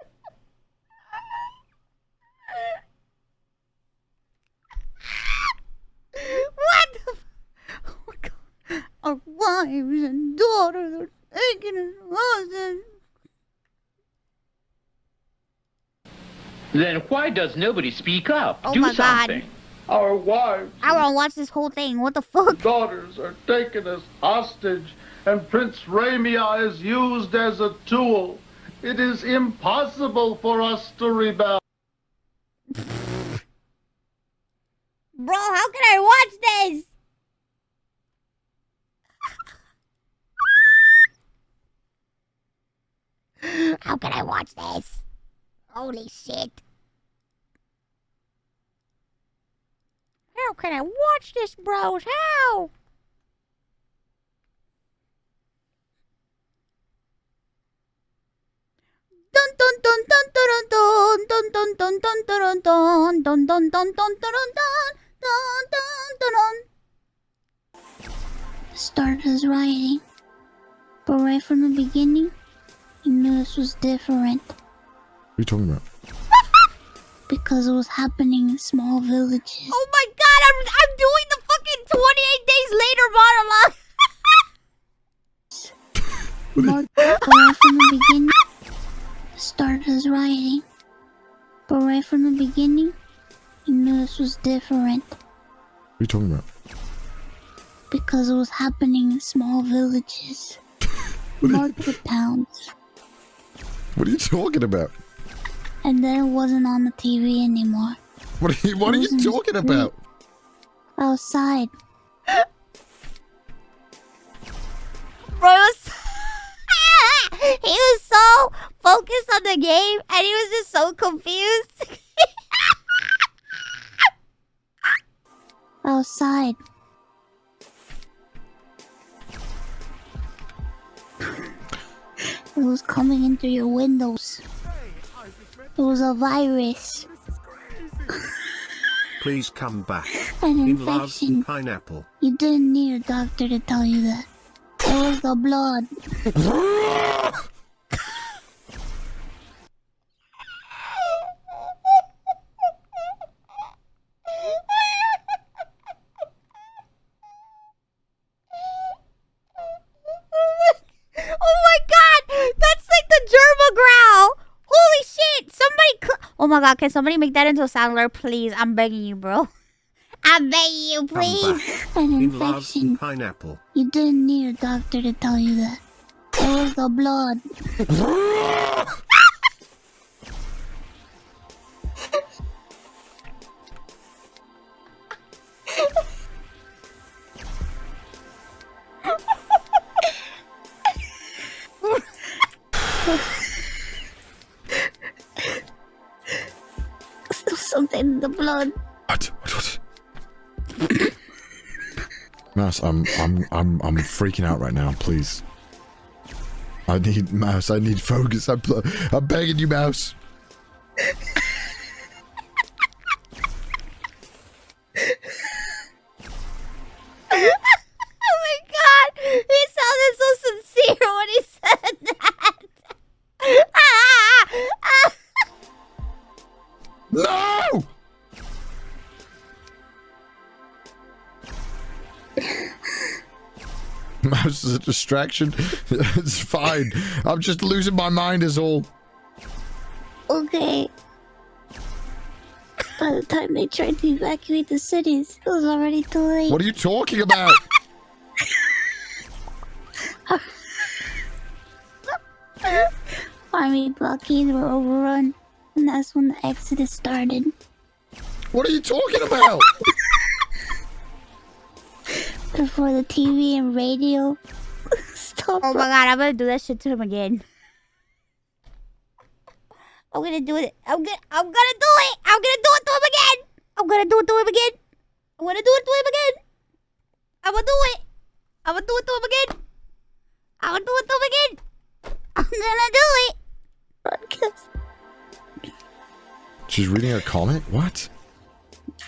wives and daughters are taken as hostage. Then why does nobody speak up? Oh Do my God. something. Our wives. I wanna watch this whole thing. What the fuck? Daughters are taken as hostage, and Prince Ramia is used as a tool. It is impossible for us to rebel. Bro, how can I watch this? How can I watch this? Holy shit. How can I watch this, bros? How? Dun dun dun dun dun dun dun dun dun dun dun dun dun dun dun dun dun dun. Started as rioting, but right from the beginning, you knew this was different. What are you talking about? Because it was happening in small villages. Oh my God! I'm doing the fucking 28 days later monologue. But right from the beginning, started as rioting, but right from the beginning, you knew this was different. What are you talking about? Because it was happening in small villages, market towns. What are you talking about? And then it wasn't on the TV anymore. What are you talking about? Outside. Bro, he was so focused on the game and he was just so confused. Outside. It was coming in through your windows. It was a virus. Please come back. An In love, infection. pineapple. You didn't need a doctor to tell you that. It was the blood. Oh my God! That's like the Germa growl! Holy shit! Oh my God, can somebody make that into a sound alert, please? I'm begging you, bro. I'm begging you, please. An In love, infection. pineapple. You didn't need a doctor to tell you that. It was the blood. Still something in the blood. What? Mouse, I'm freaking out right now. Please. I need Mouse. I need focus. I'm begging you, Mouse. Oh my God! He sounded so sincere when he said that. No! Mouse is a distraction. It's fine. I'm just losing my mind is all. Okay. By the time they tried to evacuate the cities, it was already too late. What are you talking about? Army blockades were overrun, and that's when the exodus started. What are you talking about? Before the TV and radio stopped. Oh my God, I'm gonna do that shit to him again. I'm gonna do it. I'm gonna do it. I'm gonna do it to him again. I'm gonna do it to him again. I'm gonna do it to him again. I'm gonna do it. I'm gonna do it to him again. I'm gonna do it to him again. I'm gonna do it. Broadcast. She's reading a comment? What?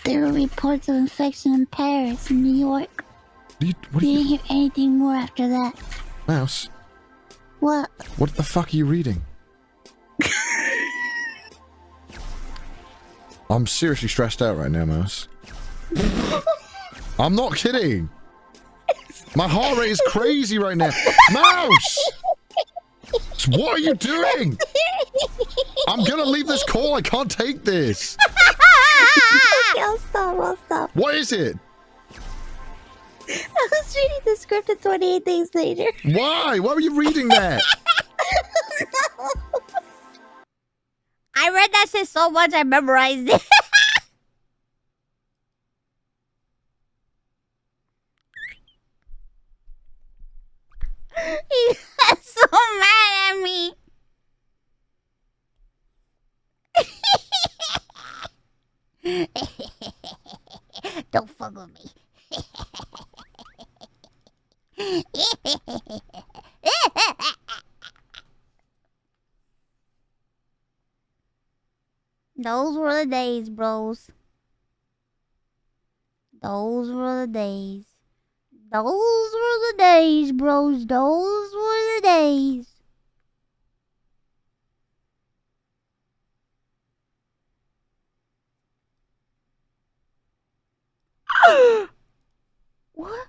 There were reports of infection in Paris and New York. You didn't hear anything more after that. Mouse? What? What the fuck are you reading? I'm seriously stressed out right now, Mouse. I'm not kidding. My heart rate is crazy right now. Mouse! What are you doing? I'm gonna leave this call. I can't take this. Okay, I'll stop. What is it? I was reading the script at 28 days later. Why? Why were you reading that? I read that shit so much I memorized it. He got so mad at me. Don't fuck with me. Those were the days, bros. Those were the days. Those were the days, bros. Those were the days. What?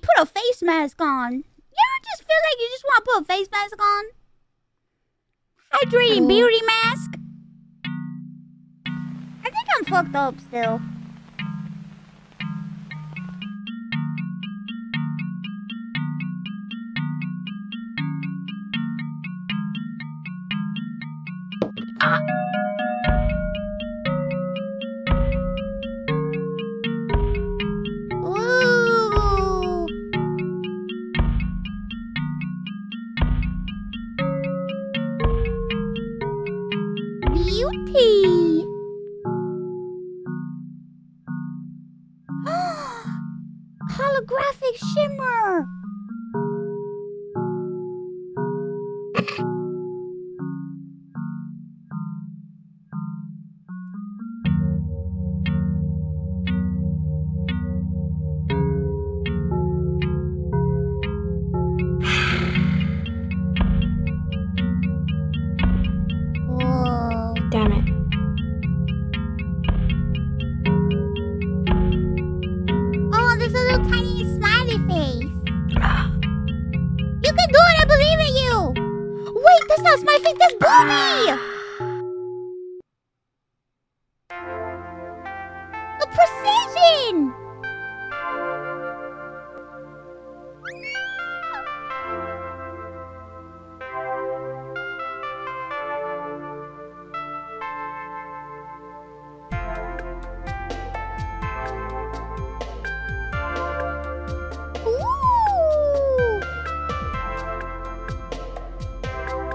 Put a face mask on. You ever just feel like you just want to put a face mask on? Hydrating beauty mask. I think I'm fucked up still. Holographic shimmer. Whoa. Damn it. There's a little tiny smiley face. You can do it, I believe in you. Wait, that's not smiley face, that's Boomy. The precision.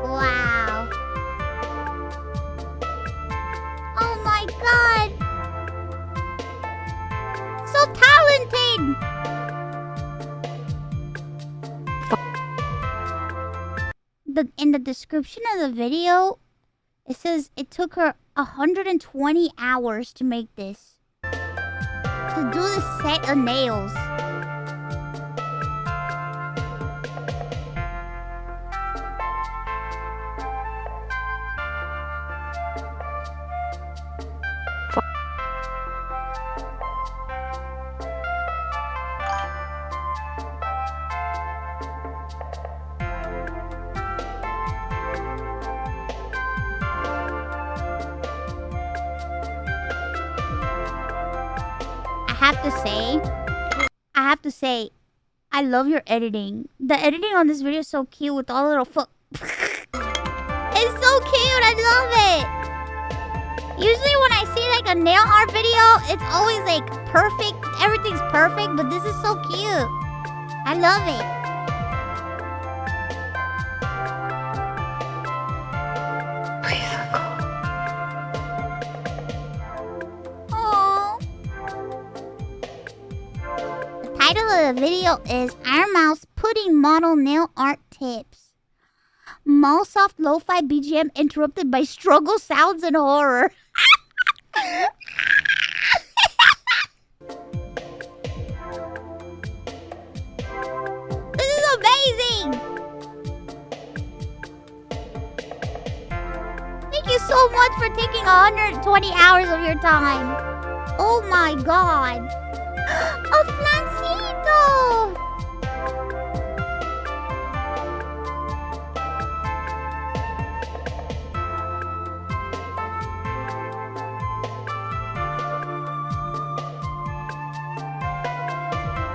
Wow. Oh my god. So talented. In the description of the video, it says it took her 120 hours to make this. To do the set of nails. I have to say, I love your editing. The editing on this video is so cute with all the little foot. It's so cute. I love it. Usually when I see like a nail art video, it's always like perfect. Everything's perfect, but this is so cute. I love it. The title of the video is Ironmouse Pudding Model Nail Art Tips. Mall soft lo-fi BGM interrupted by struggle sounds and horror. so much for taking 120 hours of your time. Oh my god. A flancito!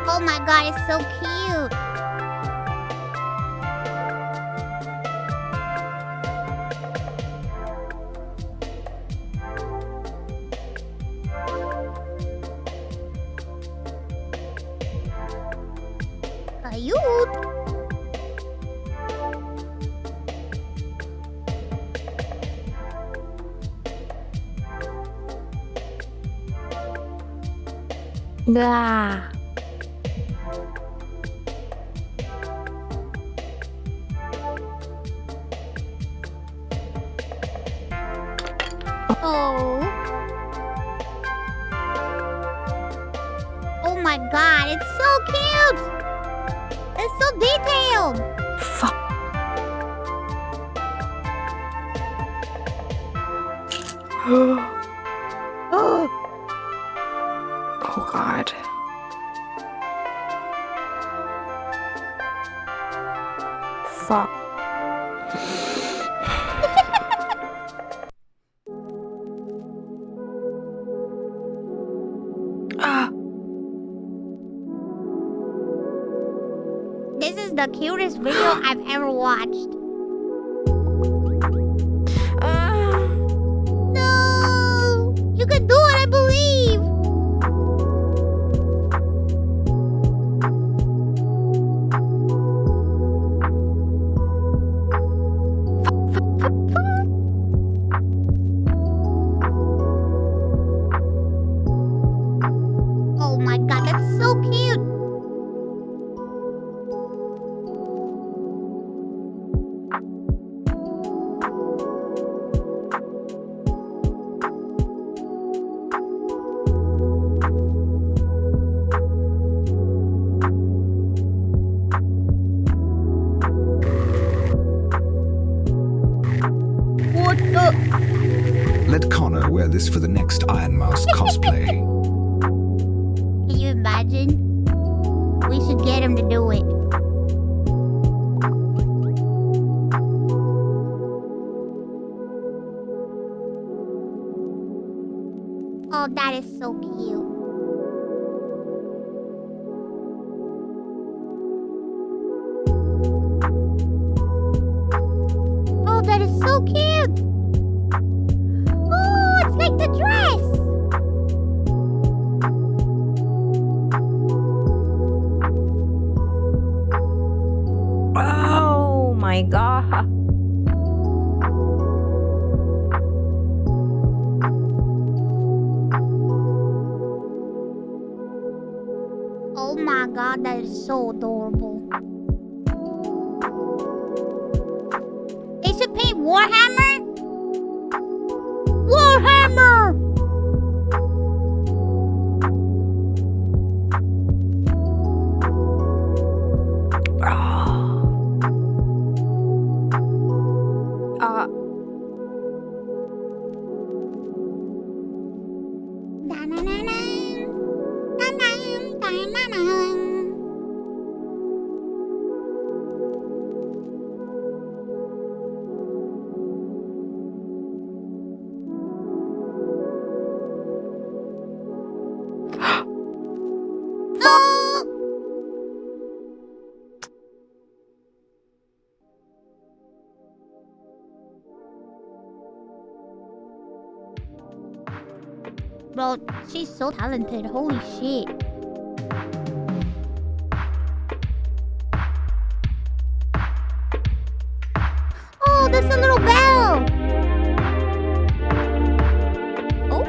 Oh my god, it's so cute. Cute. Blah. Oh. Oh my god, it's so cute. It's so detailed. Fuck. Oh god. Fuck. This is the cutest video I've ever watched. No! You can do it, I believe! Oh my god, that's so cute! What the? Let Connor wear this for the next Ironmouse cosplay. Can you imagine? We should get him to do it. Oh, that is so cute. Oh, that is so cute. Oh, it's like the dress. Oh my god. Oh my god, that is so adorable. They should paint Warhammer? Warhammer! Bro, she's so talented. Holy shit. Oh, there's a little bell. Oh.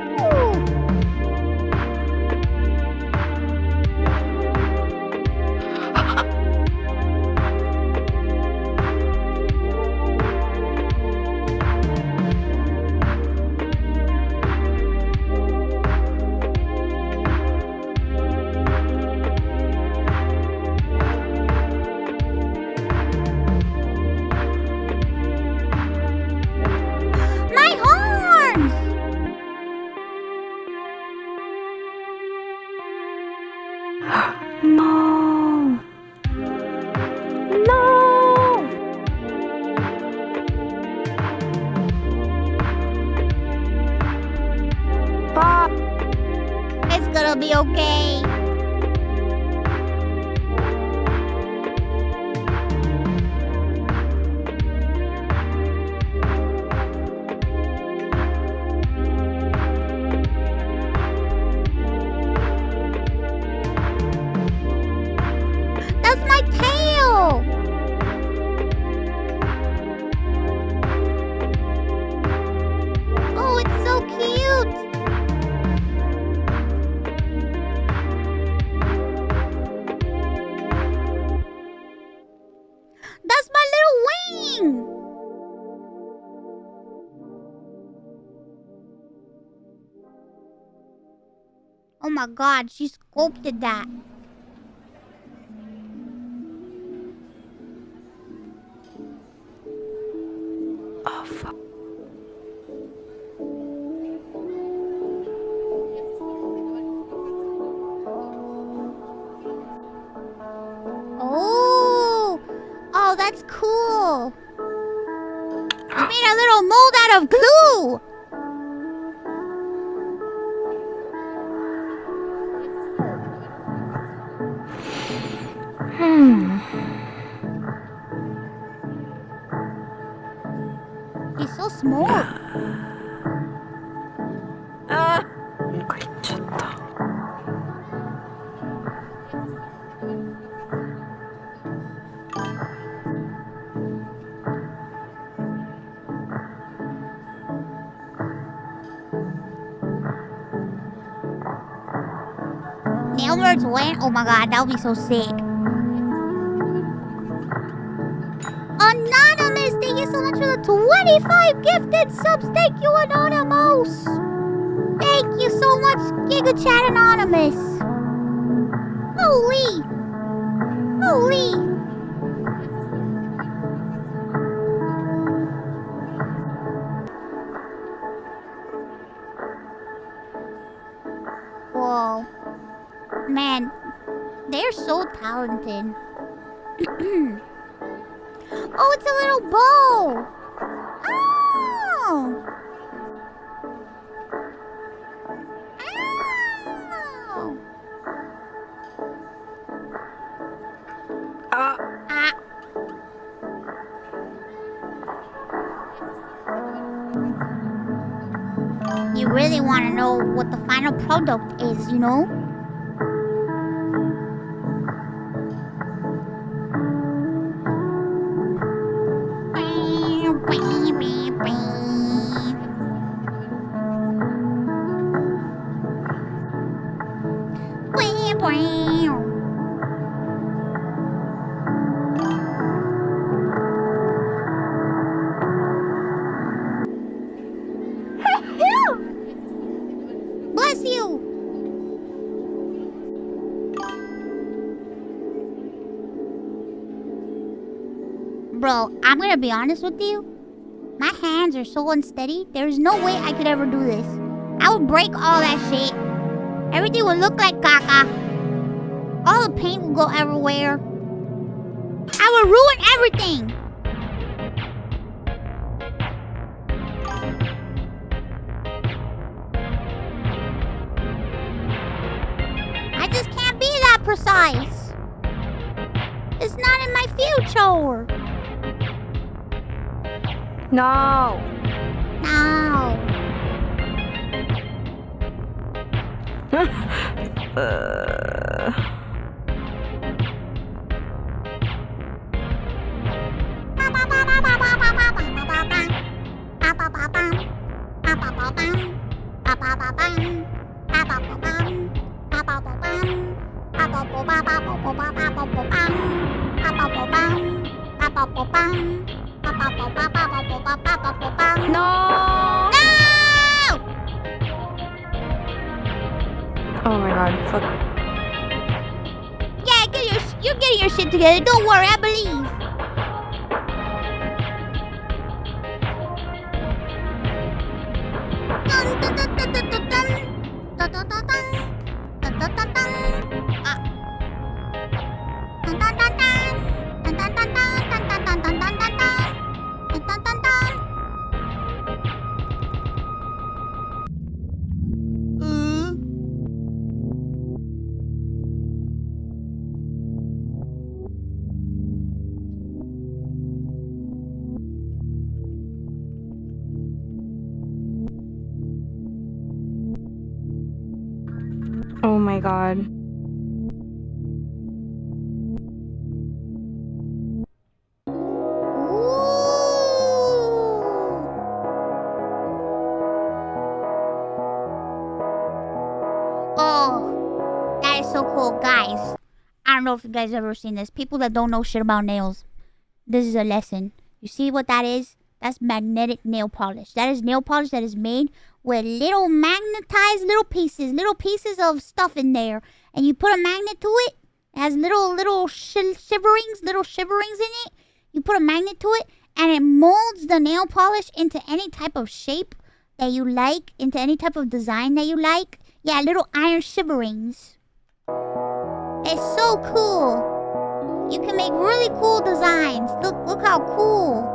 I'll be okay. That's my tail! Oh, it's so cute! That's my little wing! Oh my god, she sculpted that. Oh, fuck. Oh, that's cool. You made a little mold out of glue. He's so small. Nailbirds went? Oh my god, that would be so sick. Anonymous, thank you so much for the 25 gifted subs. Thank you, Anonymous. Thank you so much, Giga Chat Anonymous. Holy. Whoa. Man, they're so talented. Oh, it's a little bow. Oh. You really want to know what the final product is, you know? Bless you! Bro, I'm gonna be honest with you. My hands are so unsteady, there's no way I could ever do this. I would break all that shit. Everything would look like caca. All the paint would go everywhere. I would ruin everything. I just can't be that precise. It's not in my future. No. Oh my god, fuck. Yeah, you're getting your shit together. Don't worry, I believe. Oh my god. Oh, that is so cool. Guys, I don't know if you guys ever seen this. People that don't know shit about nails, this is a lesson. You see what that is? That's magnetic nail polish. That is nail polish that is made with little magnetized little pieces of stuff in there. And you put a magnet to it. It has little shiverings in it. You put a magnet to it, and it molds the nail polish into any type of shape that you like, into any type of design that you like. Yeah, little iron shiverings. It's so cool. You can make really cool designs. Look how cool.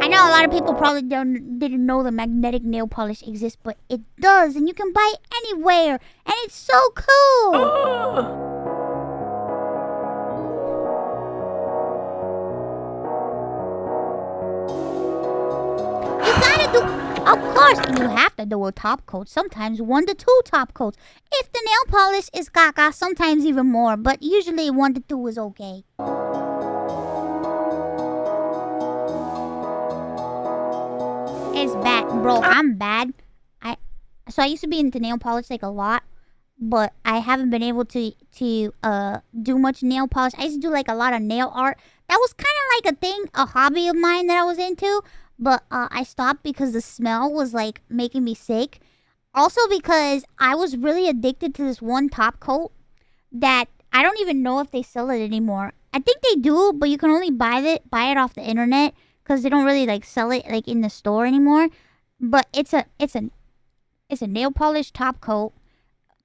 I know a lot of people probably didn't know the magnetic nail polish exists, but it does, and you can buy it anywhere, and it's so cool. You gotta do, of course, you have to do a top coat. Sometimes 1 to 2 top coats. If the nail polish is caca, sometimes even more, but usually 1 to 2 is okay. It's bad, bro. I'm bad. I used to be into nail polish like a lot, but I haven't been able to do much nail polish. I used to do like a lot of nail art. That was kind of like a thing, a hobby of mine that I was into, but I stopped because the smell was like making me sick. Also because I was really addicted to this one top coat that I don't even know if they sell it anymore. I think they do, but you can only buy it off the internet, because they don't really like sell it like in the store anymore. But it's a nail polish top coat.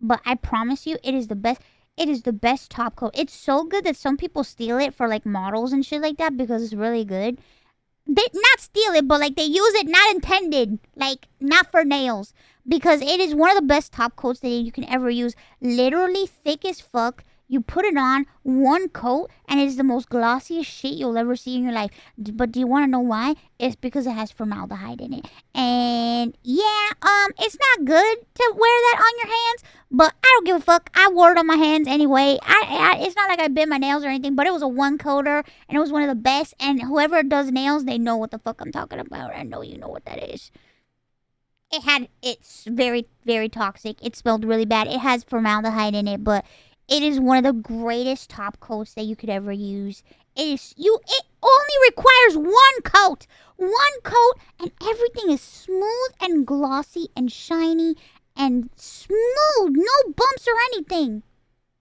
But I promise you, it is the best. It is the best top coat. It's so good that some people steal it for like models and shit like that because it's really good. They not steal it, but like they use it not intended, like not for nails, because it is one of the best top coats that you can ever use. Literally thick as fuck. You put it on, one coat, and it's the most glossiest shit you'll ever see in your life. But do you want to know why? It's because it has formaldehyde in it. And yeah, it's not good to wear that on your hands, but I don't give a fuck. I wore it on my hands anyway. It's not like I bit my nails or anything, but it was a one coater, and it was one of the best. And whoever does nails, they know what the fuck I'm talking about. I know you know what that is. It's very, very toxic. It smelled really bad. It has formaldehyde in it, but it is one of the greatest top coats that you could ever use. It only requires one coat, and everything is smooth and glossy and shiny and smooth. No bumps or anything.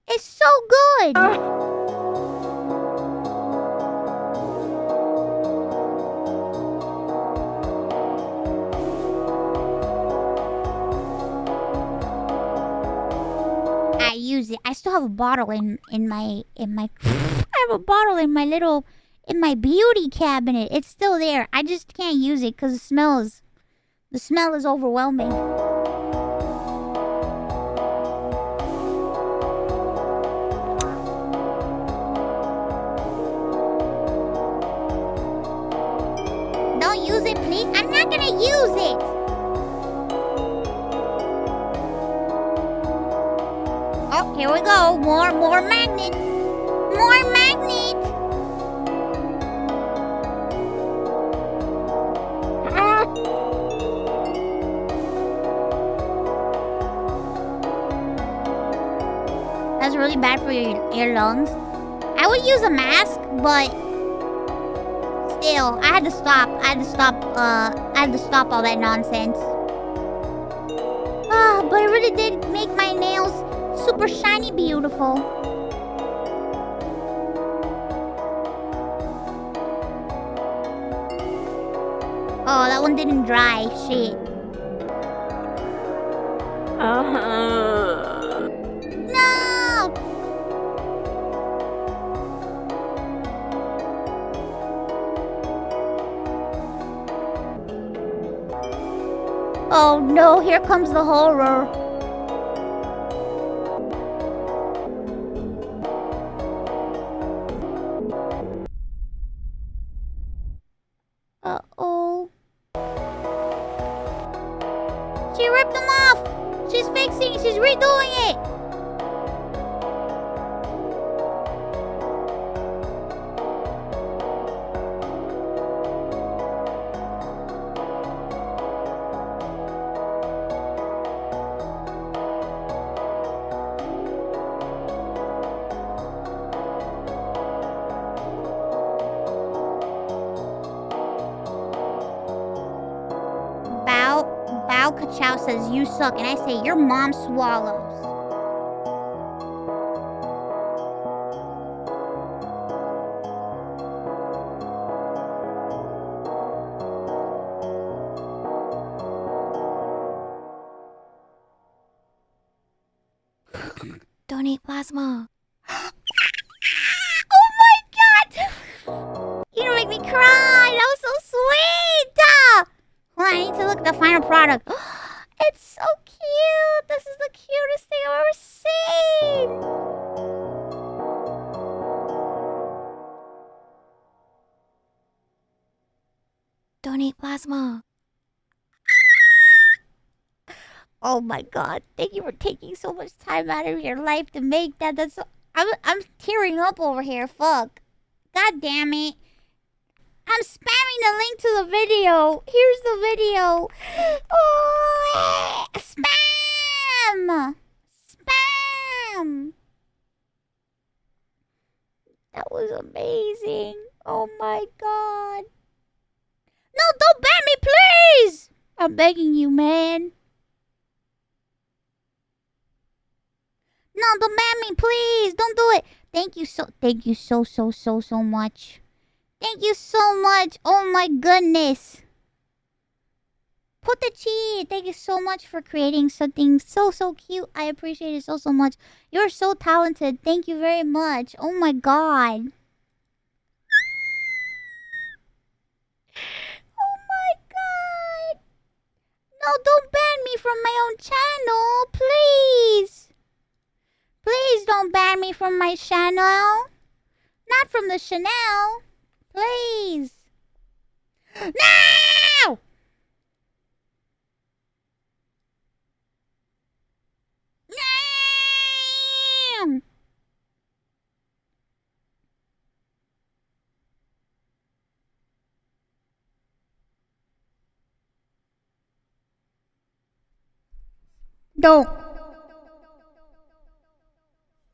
It's so good. I use it. I still have a bottle in my I have a bottle in my beauty cabinet. It's still there. I just can't use it because the smell is overwhelming. Don't use it, please. I'm not gonna use it. Oh, here we go. More magnets. More magnets. That's really bad for your lungs. I would use a mask, but still, I had to stop. I had to stop all that nonsense. But it really did make my nails super shiny beautiful. Oh, that one didn't dry. Shit. No! Oh no, here comes the horror. She ripped them off. She's fixing. She's redoing it. Chow says you suck, and I say your mom swallows. Don't eat plasma. Oh my god! You don't make me cry. That was so sweet. Hold on, I need to look at the final product. It's so cute! This is the cutest thing I've ever seen! Don't eat plasma. Oh my god, thank you for taking so much time out of your life to make that. That's so, I'm tearing up over here, fuck. God damn it. I'm spamming the link to the video. Here's the video. Oh, spam! Spam! That was amazing. Oh my god. No, don't ban me, please! I'm begging you, man. No, don't ban me, please. Don't do it. Thank you so much. Thank you so much. Oh my goodness. Put the cheat. Thank you so much for creating something so cute. I appreciate it so much. You're so talented. Thank you very much. Oh my god. Oh my god. No, don't ban me from my own channel. Please. Please don't ban me from my channel. Not from the Chanel. Please. No!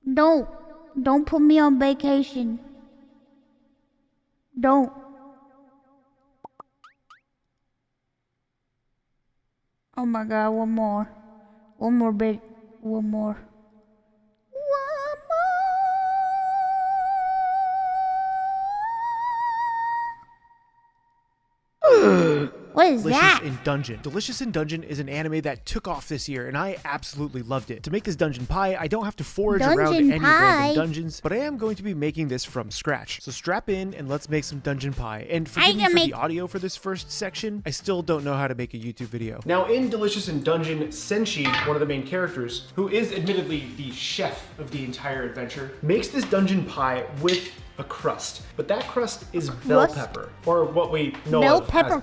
No! Don't put me on vacation. Don't. Oh my god, one more. One more bit. One more. What is that? Delicious in Dungeon. Delicious in Dungeon is an anime that took off this year, and I absolutely loved it. To make this dungeon pie, I don't have to forage around any random dungeons, but I am going to be making this from scratch. So strap in and let's make some dungeon pie. And forgive me for the audio for this first section. I still don't know how to make a YouTube video. Now, in Delicious in Dungeon, Senshi, one of the main characters, who is admittedly the chef of the entire adventure, makes this dungeon pie with a crust, but that crust is bell pepper, or what we know of as bell pepper.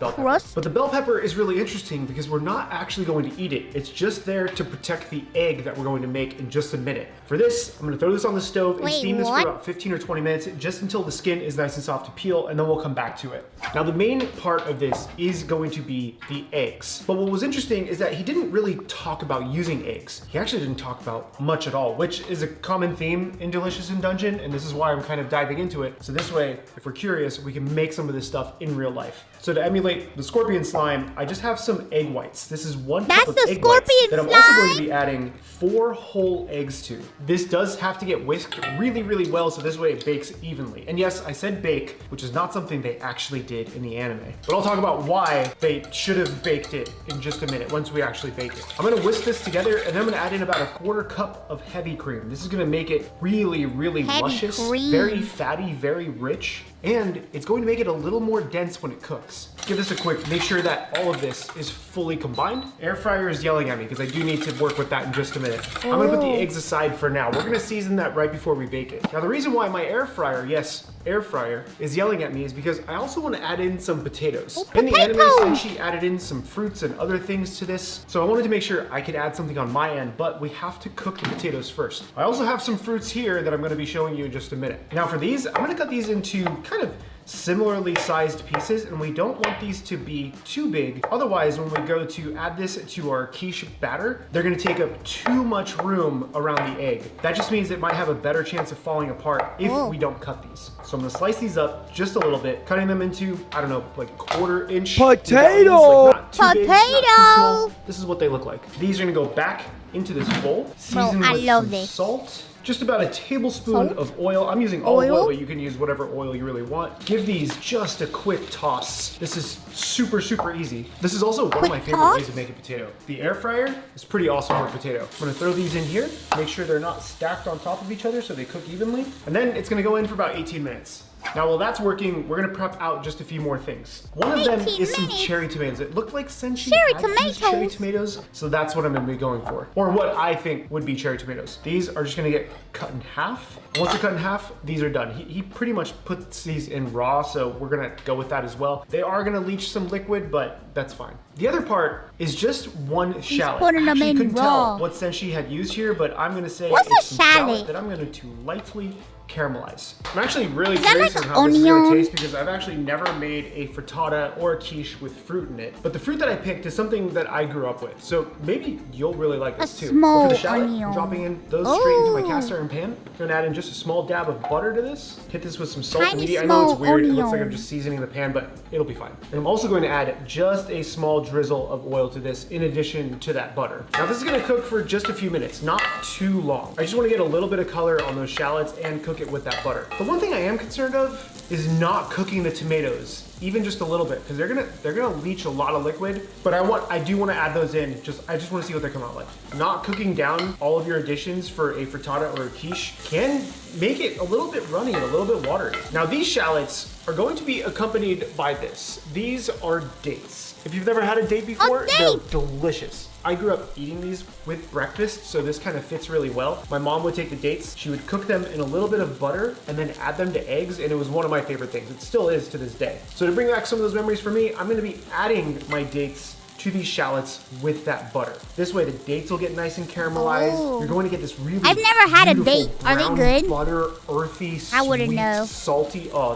But the bell pepper is really interesting because we're not actually going to eat it. It's just there to protect the egg that we're going to make in just a minute. For this, I'm going to throw this on the stove and steam this for about 15 or 20 minutes, just until the skin is nice and soft to peel, and then we'll come back to it. Now, the main part of this is going to be the eggs. But what was interesting is that he didn't really talk about using eggs. He actually didn't talk about much at all, which is a common theme in Delicious in Dungeon, and this is why I'm kind of diving into it. So this way, if we're curious, we can make some of this stuff in real life. So to emulate the scorpion slime, I just have some egg whites. This is 1 cup of egg whites that I'm also going to be adding 4 whole eggs to. This does have to get whisked really, really well, so this way it bakes evenly. And yes, I said bake, which is not something they actually did in the anime. But I'll talk about why they should have baked it in just a minute, once we actually bake it. I'm gonna whisk this together, and then I'm gonna add in about 1/4 cup of heavy cream. This is gonna make it really, really luscious, very fatty, very rich, and it's going to make it a little more dense when it cooks. likes. Give this a quick, make sure that all of this is fully combined. Air fryer is yelling at me because I do need to work with that in just a minute. I'm gonna put the eggs aside for now. We're gonna season that right before we bake it. Now the reason why my air fryer, yes, air fryer, is yelling at me is because I also want to add in some potatoes. In the anime, she added in some fruits and other things to this. So I wanted to make sure I could add something on my end, but we have to cook the potatoes first. I also have some fruits here that I'm gonna be showing you in just a minute. Now for these, I'm gonna cut these into kind of similarly sized pieces, and we don't want these to be too big. Otherwise, when we go to add this to our quiche batter, they're gonna take up too much room around the egg. That just means it might have a better chance of falling apart if we don't cut these. So I'm gonna slice these up just a little bit, cutting them into, I don't know, like 1/4 inch potato. Like not too big, not too small. This is what they look like. These are gonna go back into this bowl, seasoned with some salt. Just about a tablespoon of oil. I'm using olive oil, but you can use whatever oil you really want. Give these just a quick toss. This is super, super easy. This is also one of my favorite ways of making potato. The air fryer is pretty awesome for potato. I'm gonna throw these in here, make sure they're not stacked on top of each other so they cook evenly. And then it's gonna go in for about 18 minutes. Now, while that's working, we're gonna prep out just a few more things. One of them is some cherry tomatoes. It looked like Senshi had used cherry tomatoes, so that's what I'm gonna be going for. Or what I think would be cherry tomatoes. These are just gonna get cut in half. Once they're cut in half, these are done. He pretty much puts these in raw, so we're gonna go with that as well. They are gonna leach some liquid, but that's fine. The other part is just one shallot. Putting them in couldn't raw. tell what Senshi had used here, but I'm gonna say What's it's a some shallot shallot? that I'm going to lightly caramelize. I'm actually really Is that curious like on how this is going to onion? taste because I've actually never made a frittata or a quiche with fruit in it. But the fruit that I picked is something that I grew up with. So maybe you'll really like this too. small But for the shallot, onion. I'm dropping in those straight into my cast iron pan. I'm going to add in just a small dab of butter to this. Hit this with some salt Tiny immediately. I know it's small weird. It looks like onion. I'm just seasoning the pan, but it'll be fine. And I'm also going to add just a small drizzle of oil to this in addition to that butter. Now this is going to cook for just a few minutes, not too long. I just want to get a little bit of color on those shallots and cook it with that butter. The one thing I am concerned of is not cooking the tomatoes even just a little bit because they're gonna leach a lot of liquid. But I do want to add those in. I just want to see what they come out like. Not cooking down all of your additions for a frittata or a quiche can make it a little bit runny and a little bit watery. Now these shallots are going to be accompanied by this. These are dates. If you've never had a date before, they're delicious. I grew up eating these with breakfast, so this kind of fits really well. My mom would take the dates, she would cook them in a little bit of butter and then add them to eggs, and it was one of my favorite things. It still is to this day. So to bring back some of those memories for me, I'm gonna be adding my dates to these shallots with that butter. This way the dates will get nice and caramelized. Oh. You're going to get this really I've never had a beautiful date. Are they brown good? butter, earthy, I wouldn't sweet, know. salty. Oh,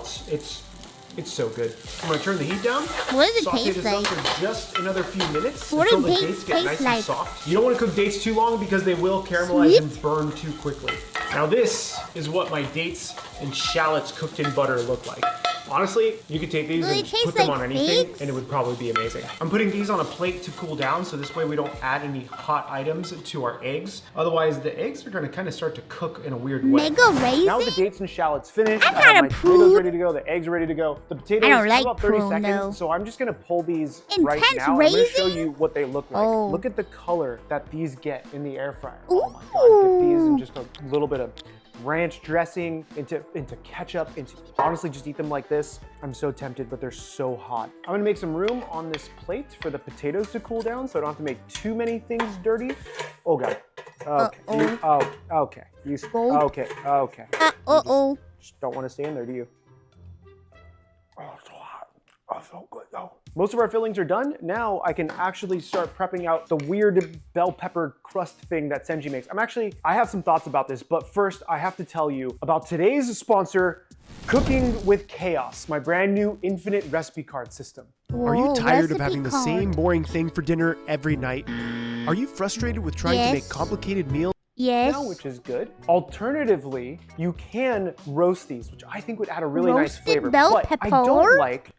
it's so good. I'm gonna turn the heat down. What does it saute taste this up like? for just another few minutes What until do the dates dates get taste nice like? and soft. You don't want to cook dates too long because they will caramelize and burn too quickly. Now this is what my dates and shallots cooked in butter look like. Honestly, you could take these Do they and taste put them like on anything figs? and it would probably be amazing. I'm putting these on a plate to cool down so this way we don't add any hot items to our eggs. Otherwise the eggs are gonna kind of start to cook in a weird way. Mega raisin? Now with the dates and shallots finished, I've I had have a my tomatoes prune. ready to go, the eggs ready to go. The potatoes, I don't like about 30 prune, seconds, though. so I'm just gonna pull these right Intense now. I'm gonna show raisin? you what they look like. Oh. Look at the color that these get in the air fryer. Oh my God, dip these in just a little bit of ranch dressing into ketchup, honestly just eat them like this. I'm so tempted, but they're so hot. I'm gonna make some room on this plate for the potatoes to cool down so I don't have to make too many things dirty. Oh God. Okay. Okay. Okay. Okay. Uh-oh. Just don't want to stay in there, do you? Oh, it's so hot. Oh, so good though. Most of our fillings are done. Now I can actually start prepping out the weird bell pepper crust thing that Senji makes. I have some thoughts about this, but first I have to tell you about today's sponsor, Cooking with Chaos, my brand new infinite recipe card system. Are you tired of having the same boring thing for dinner every night? Are you frustrated with trying to make complicated meals? Yes. Now, which is good. Alternatively, you can roast these, which I think would add a really nice Roasted flavor. bell But pepper? I don't like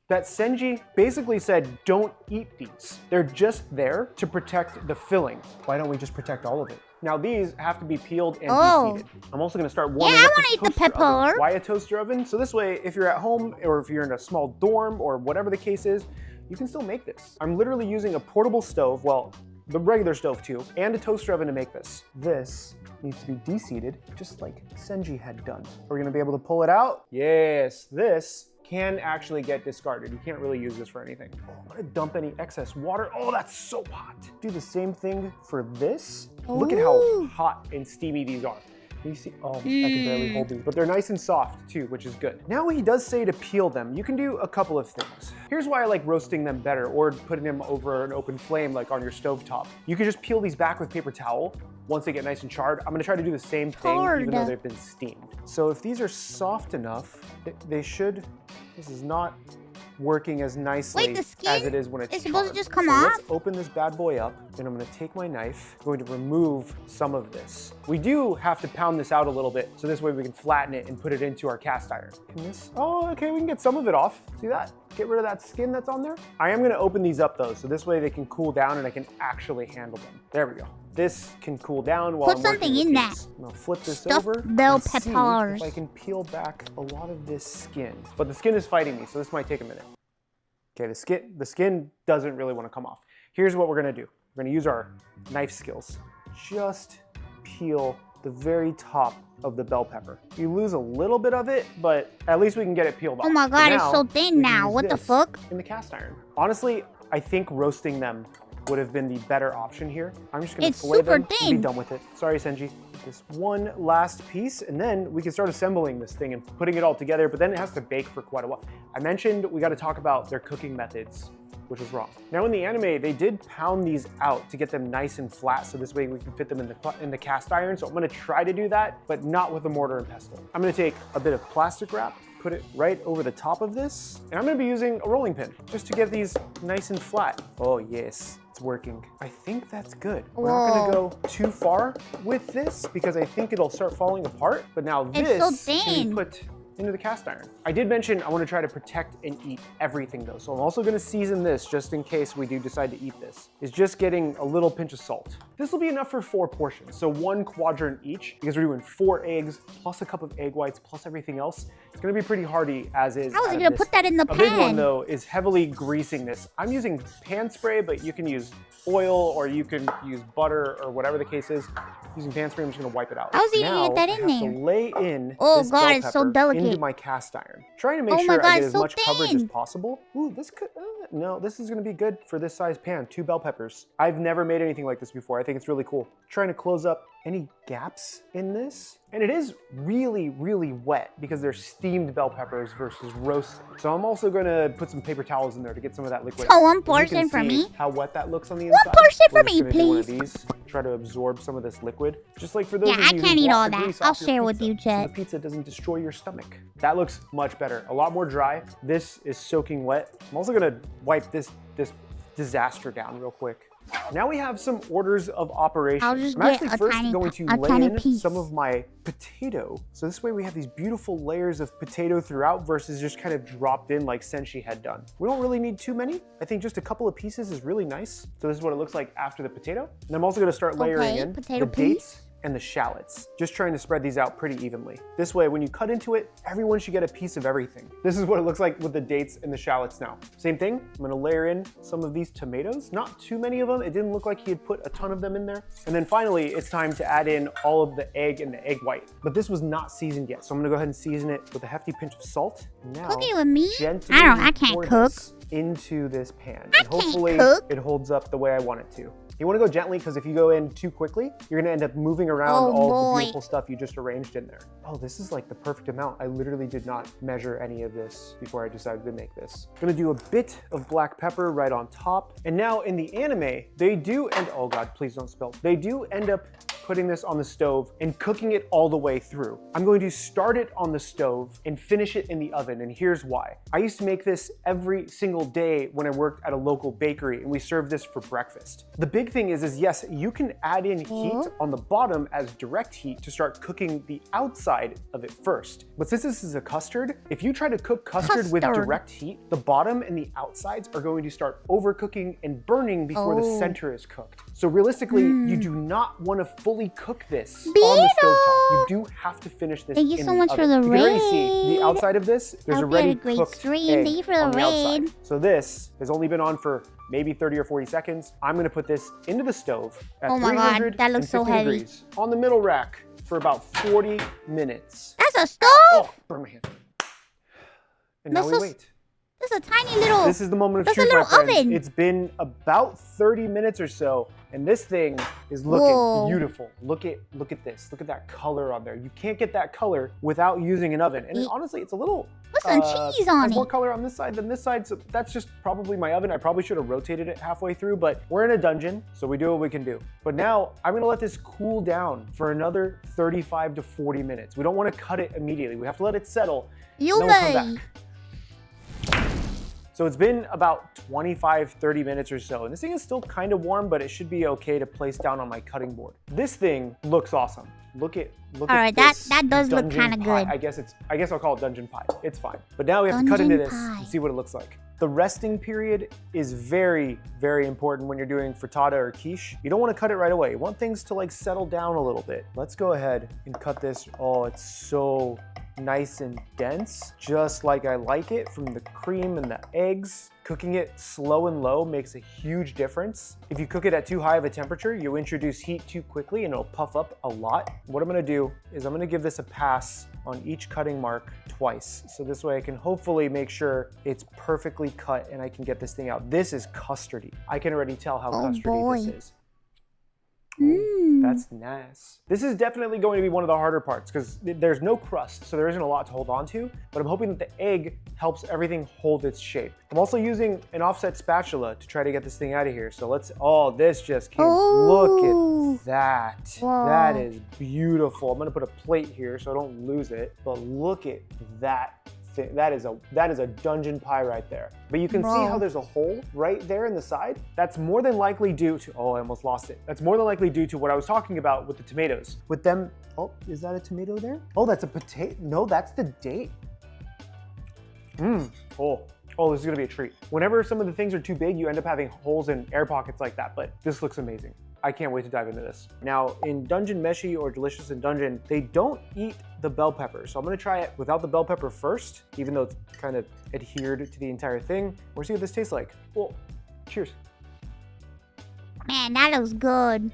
that Senji basically said, don't eat these. They're just there to protect the filling. Why don't we just protect all of it? Now these have to be peeled and deseeded. I'm also gonna start warming up this toaster oven. Why a toaster oven? So this way, if you're at home or if you're in a small dorm or whatever the case is, you can still make this. I'm literally using a portable stove, well, the regular stove too, and a toaster oven to make this. This needs to be deseeded, just like Senji had done. We're gonna be able to pull it out. Yes, this can actually get discarded. You can't really use this for anything. Oh, I'm gonna dump any excess water. Oh, that's so hot. Do the same thing for this. Look at how hot and steamy these are. You see, oh, I can barely hold these, but they're nice and soft too, which is good. Now he does say to peel them. You can do a couple of things. Here's why I like roasting them better or putting them over an open flame like on your stovetop. You can just peel these back with paper towel once they get nice and charred. I'm gonna try to do the same thing even though they've been steamed. So if these are soft enough, they should, this is not working as nicely as it is when it's supposed to just come so off? Let's open this bad boy up, and I'm gonna take my knife, I'm going to remove some of this. We do have to pound this out a little bit, so this way we can flatten it and put it into our cast iron. Can this, oh, okay, we can get some of it off. See that? Get rid of that skin that's on there. I am gonna open these up though, so this way they can cool down and I can actually handle them. There we go. This can cool down while I'm working with these. I'm gonna flip this over bell and see peppers. if I can peel back a lot of this skin. But the skin is fighting me, so this might take a minute. Okay, the skin doesn't really want to come off. Here's what we're gonna do. We're gonna use our knife skills. Just peel the very top of the bell pepper. You lose a little bit of it, but at least we can get it peeled off. Oh my god, it's so we thin can now. use What the this fuck? in the cast iron. Honestly, I think roasting them would have been the better option here. I'm just gonna fillet them and be done with it. Sorry, Senji. This one last piece, and then we can start assembling this thing and putting it all together, but then it has to bake for quite a while. I mentioned we gotta talk about their cooking methods, which was wrong. Now in the anime, they did pound these out to get them nice and flat, so this way we can fit them in the cast iron. So I'm gonna try to do that, but not with a mortar and pestle. I'm gonna take a bit of plastic wrap, put it right over the top of this, and I'm gonna be using a rolling pin just to get these nice and flat. Oh yes, it's working. I think that's good. We're not gonna go too far with this because I think it'll start falling apart, but now this can be put into the cast iron. I did mention I want to try to protect and eat everything though, so I'm also going to season this just in case we do decide to eat this. Is just getting a little pinch of salt. This will be enough for 4 portions, so 1 quadrant each, because we're doing 4 eggs plus a cup of egg whites plus everything else. It's going to be pretty hearty as is. How was I going to put that in the pan? A big one though is heavily greasing this. I'm using pan spray, but you can use oil or you can use butter or whatever the case is. Using pan spray, I'm just going to wipe it out. How's he going to get that in there? To lay in this god, it's so delicate. into my cast iron. Trying to make sure I get as much coverage as possible. Ooh, this could, no, this is gonna be good for this size pan, 2 bell peppers. I've never made anything like this before. I think it's really cool. Trying to close up any gaps in this. And it is really, really wet because they're steamed bell peppers versus roasted. So I'm also gonna put some paper towels in there to get some of that liquid. So 1 portion for me? How wet that looks on the inside. 1 portion for me, We're just gonna do one of please. these, try to absorb some of this liquid. Just like for those of Yeah, I you can't who eat block all the that. grease I'll off your share with pizza, you, so Chet. the pizza doesn't destroy your stomach. That looks much better. A lot more dry. This is soaking wet. I'm also gonna wipe this disaster down real quick. Now we have some orders of operation. I'll just I'm get actually a first tiny- going to a lay tiny in piece. some of my potato. So this way we have these beautiful layers of potato throughout versus just kind of dropped in like Senshi had done. We don't really need too many. I think just a couple of pieces is really nice. So this is what it looks like after the potato. And I'm also gonna start layering in the dates and the shallots. Just trying to spread these out pretty evenly. This way, when you cut into it, everyone should get a piece of everything. This is what it looks like with the dates and the shallots now. Same thing, I'm gonna layer in some of these tomatoes. Not too many of them. It didn't look like he had put a ton of them in there. And then finally, it's time to add in all of the egg and the egg white. But this was not seasoned yet, so I'm gonna go ahead and season it with a hefty pinch of salt. Now, Cooking with me? gently I can't pour cook. this into this pan. And hopefully it holds up the way I want it to. You wanna go gently because if you go in too quickly, you're gonna end up moving around all the beautiful stuff you just arranged in there. Oh, this is like the perfect amount. I literally did not measure any of this before I decided to make this. I'm gonna do a bit of black pepper right on top. And now in the anime, they do, and oh God, please don't spill. They do end up putting this on the stove and cooking it all the way through. I'm going to start it on the stove and finish it in the oven, and here's why. I used to make this every single day when I worked at a local bakery, and we served this for breakfast. The big thing is yes, you can add in heat on the bottom as direct heat to start cooking the outside of it first. But since this is a custard, if you try to cook custard with direct heat, the bottom and the outsides are going to start overcooking and burning before the center is cooked. So realistically, you do not want to fully cook this on the stovetop. You do have to finish this Thank you in so the much oven. for the You can already see raid. the outside of this, there's Hope you had already a great cooked stream. egg Thank you for the on the outside. raid. So this has only been on for maybe 30 or 40 seconds. I'm gonna put this into the stove at Oh my God, that looks so 350 heavy. degrees on the middle rack for about 40 minutes. That's a stove? Oh, burn my hand. And now we wait. This is a tiny little... This is the moment of That's truth, a little my friends. oven. It's been about 30 minutes or so, and this thing is looking Whoa. beautiful. Look at this. Look at that color on there. You can't get that color without using an oven. And honestly, it's a little... Put some cheese on has more it. color on this side than this side, so that's just probably my oven. I probably should have rotated it halfway through, but we're in a dungeon, so we do what we can do. But now, I'm gonna let this cool down for another 35 to 40 minutes. We don't wanna cut it immediately. We have to let it settle, and then we'll come back. So it's been about 25, 30 minutes or so, and this thing is still kind of warm, but it should be okay to place down on my cutting board. This thing looks awesome. Look at Alright, this that does look dungeon kind of pie. good. I guess I'll call it dungeon pie. It's fine. But now we have to cut into this Dungeon pie. and see what it looks like. The resting period is very, very important when you're doing frittata or quiche. You don't want to cut it right away. You want things to like settle down a little bit. Let's go ahead and cut this. Oh, it's so nice and dense, just like I like it, from the cream and the eggs. Cooking it slow and low makes a huge difference. If you cook it at too high of a temperature, you'll introduce heat too quickly and it'll puff up a lot. What I'm gonna do is I'm gonna give this a pass on each cutting mark twice. So this way I can hopefully make sure it's perfectly cut and I can get this thing out. This is custardy. I can already tell how custardy this is. That's nice. This is definitely going to be one of the harder parts because there's no crust, so there isn't a lot to hold on to, but I'm hoping that the egg helps everything hold its shape. I'm also using an offset spatula to try to get this thing out of here. So let's, this just came, look at that. Whoa. That is beautiful. I'm gonna put a plate here so I don't lose it, but look at that. That is a dungeon pie right there. But you can see how there's a hole right there in the side. That's more than likely due to, I almost lost it. That's more than likely due to what I was talking about with the tomatoes. With them, is that a tomato there? Oh, that's a potato. No, that's the date. Oh, this is gonna be a treat. Whenever some of the things are too big, you end up having holes and air pockets like that, but this looks amazing. I can't wait to dive into this. Now, in Dungeon Meshi or Delicious in Dungeon, they don't eat the bell pepper. So I'm gonna try it without the bell pepper first, even though it's kind of adhered to the entire thing. We'll see what this tastes like. Well, cheers. Man, that looks good.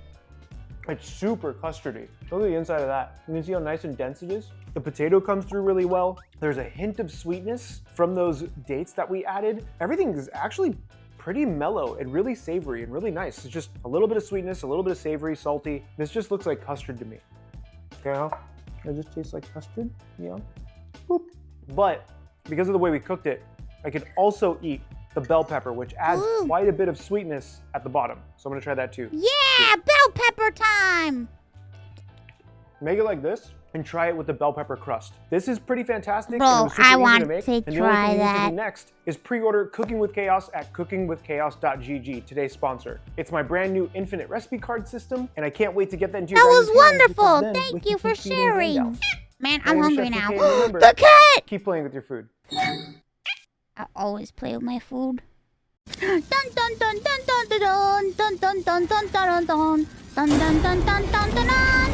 It's super custardy. Look at the inside of that. You can see how nice and dense it is. The potato comes through really well. There's a hint of sweetness from those dates that we added. Everything is actually pretty mellow and really savory and really nice. It's just a little bit of sweetness, a little bit of savory, salty. This just looks like custard to me. Okay, it just tastes like custard, Boop. But because of the way we cooked it, I could also eat the bell pepper, which adds quite a bit of sweetness at the bottom. So I'm gonna try that too. Yeah, bell pepper time. Make it like this and try it with the bell pepper crust. This is pretty fantastic. Bro, and it was super I easy want to make. to And the only try thing you need to that. do next is pre-order Cooking with Chaos at cookingwithchaos.gg, today's sponsor. It's my brand new infinite recipe card system, and I can wait to get that into your That was guys' hands, because wonderful. then we Thank can you for keep eating sharing. handouts. Man, My I'm name is hungry Chef now. PK, and remember, The cat! keep playing with your food. I always play with my food. Dun dun dun dun dun dun dun dun dun dun dun dun dun dun dun dun dun dun dun dun.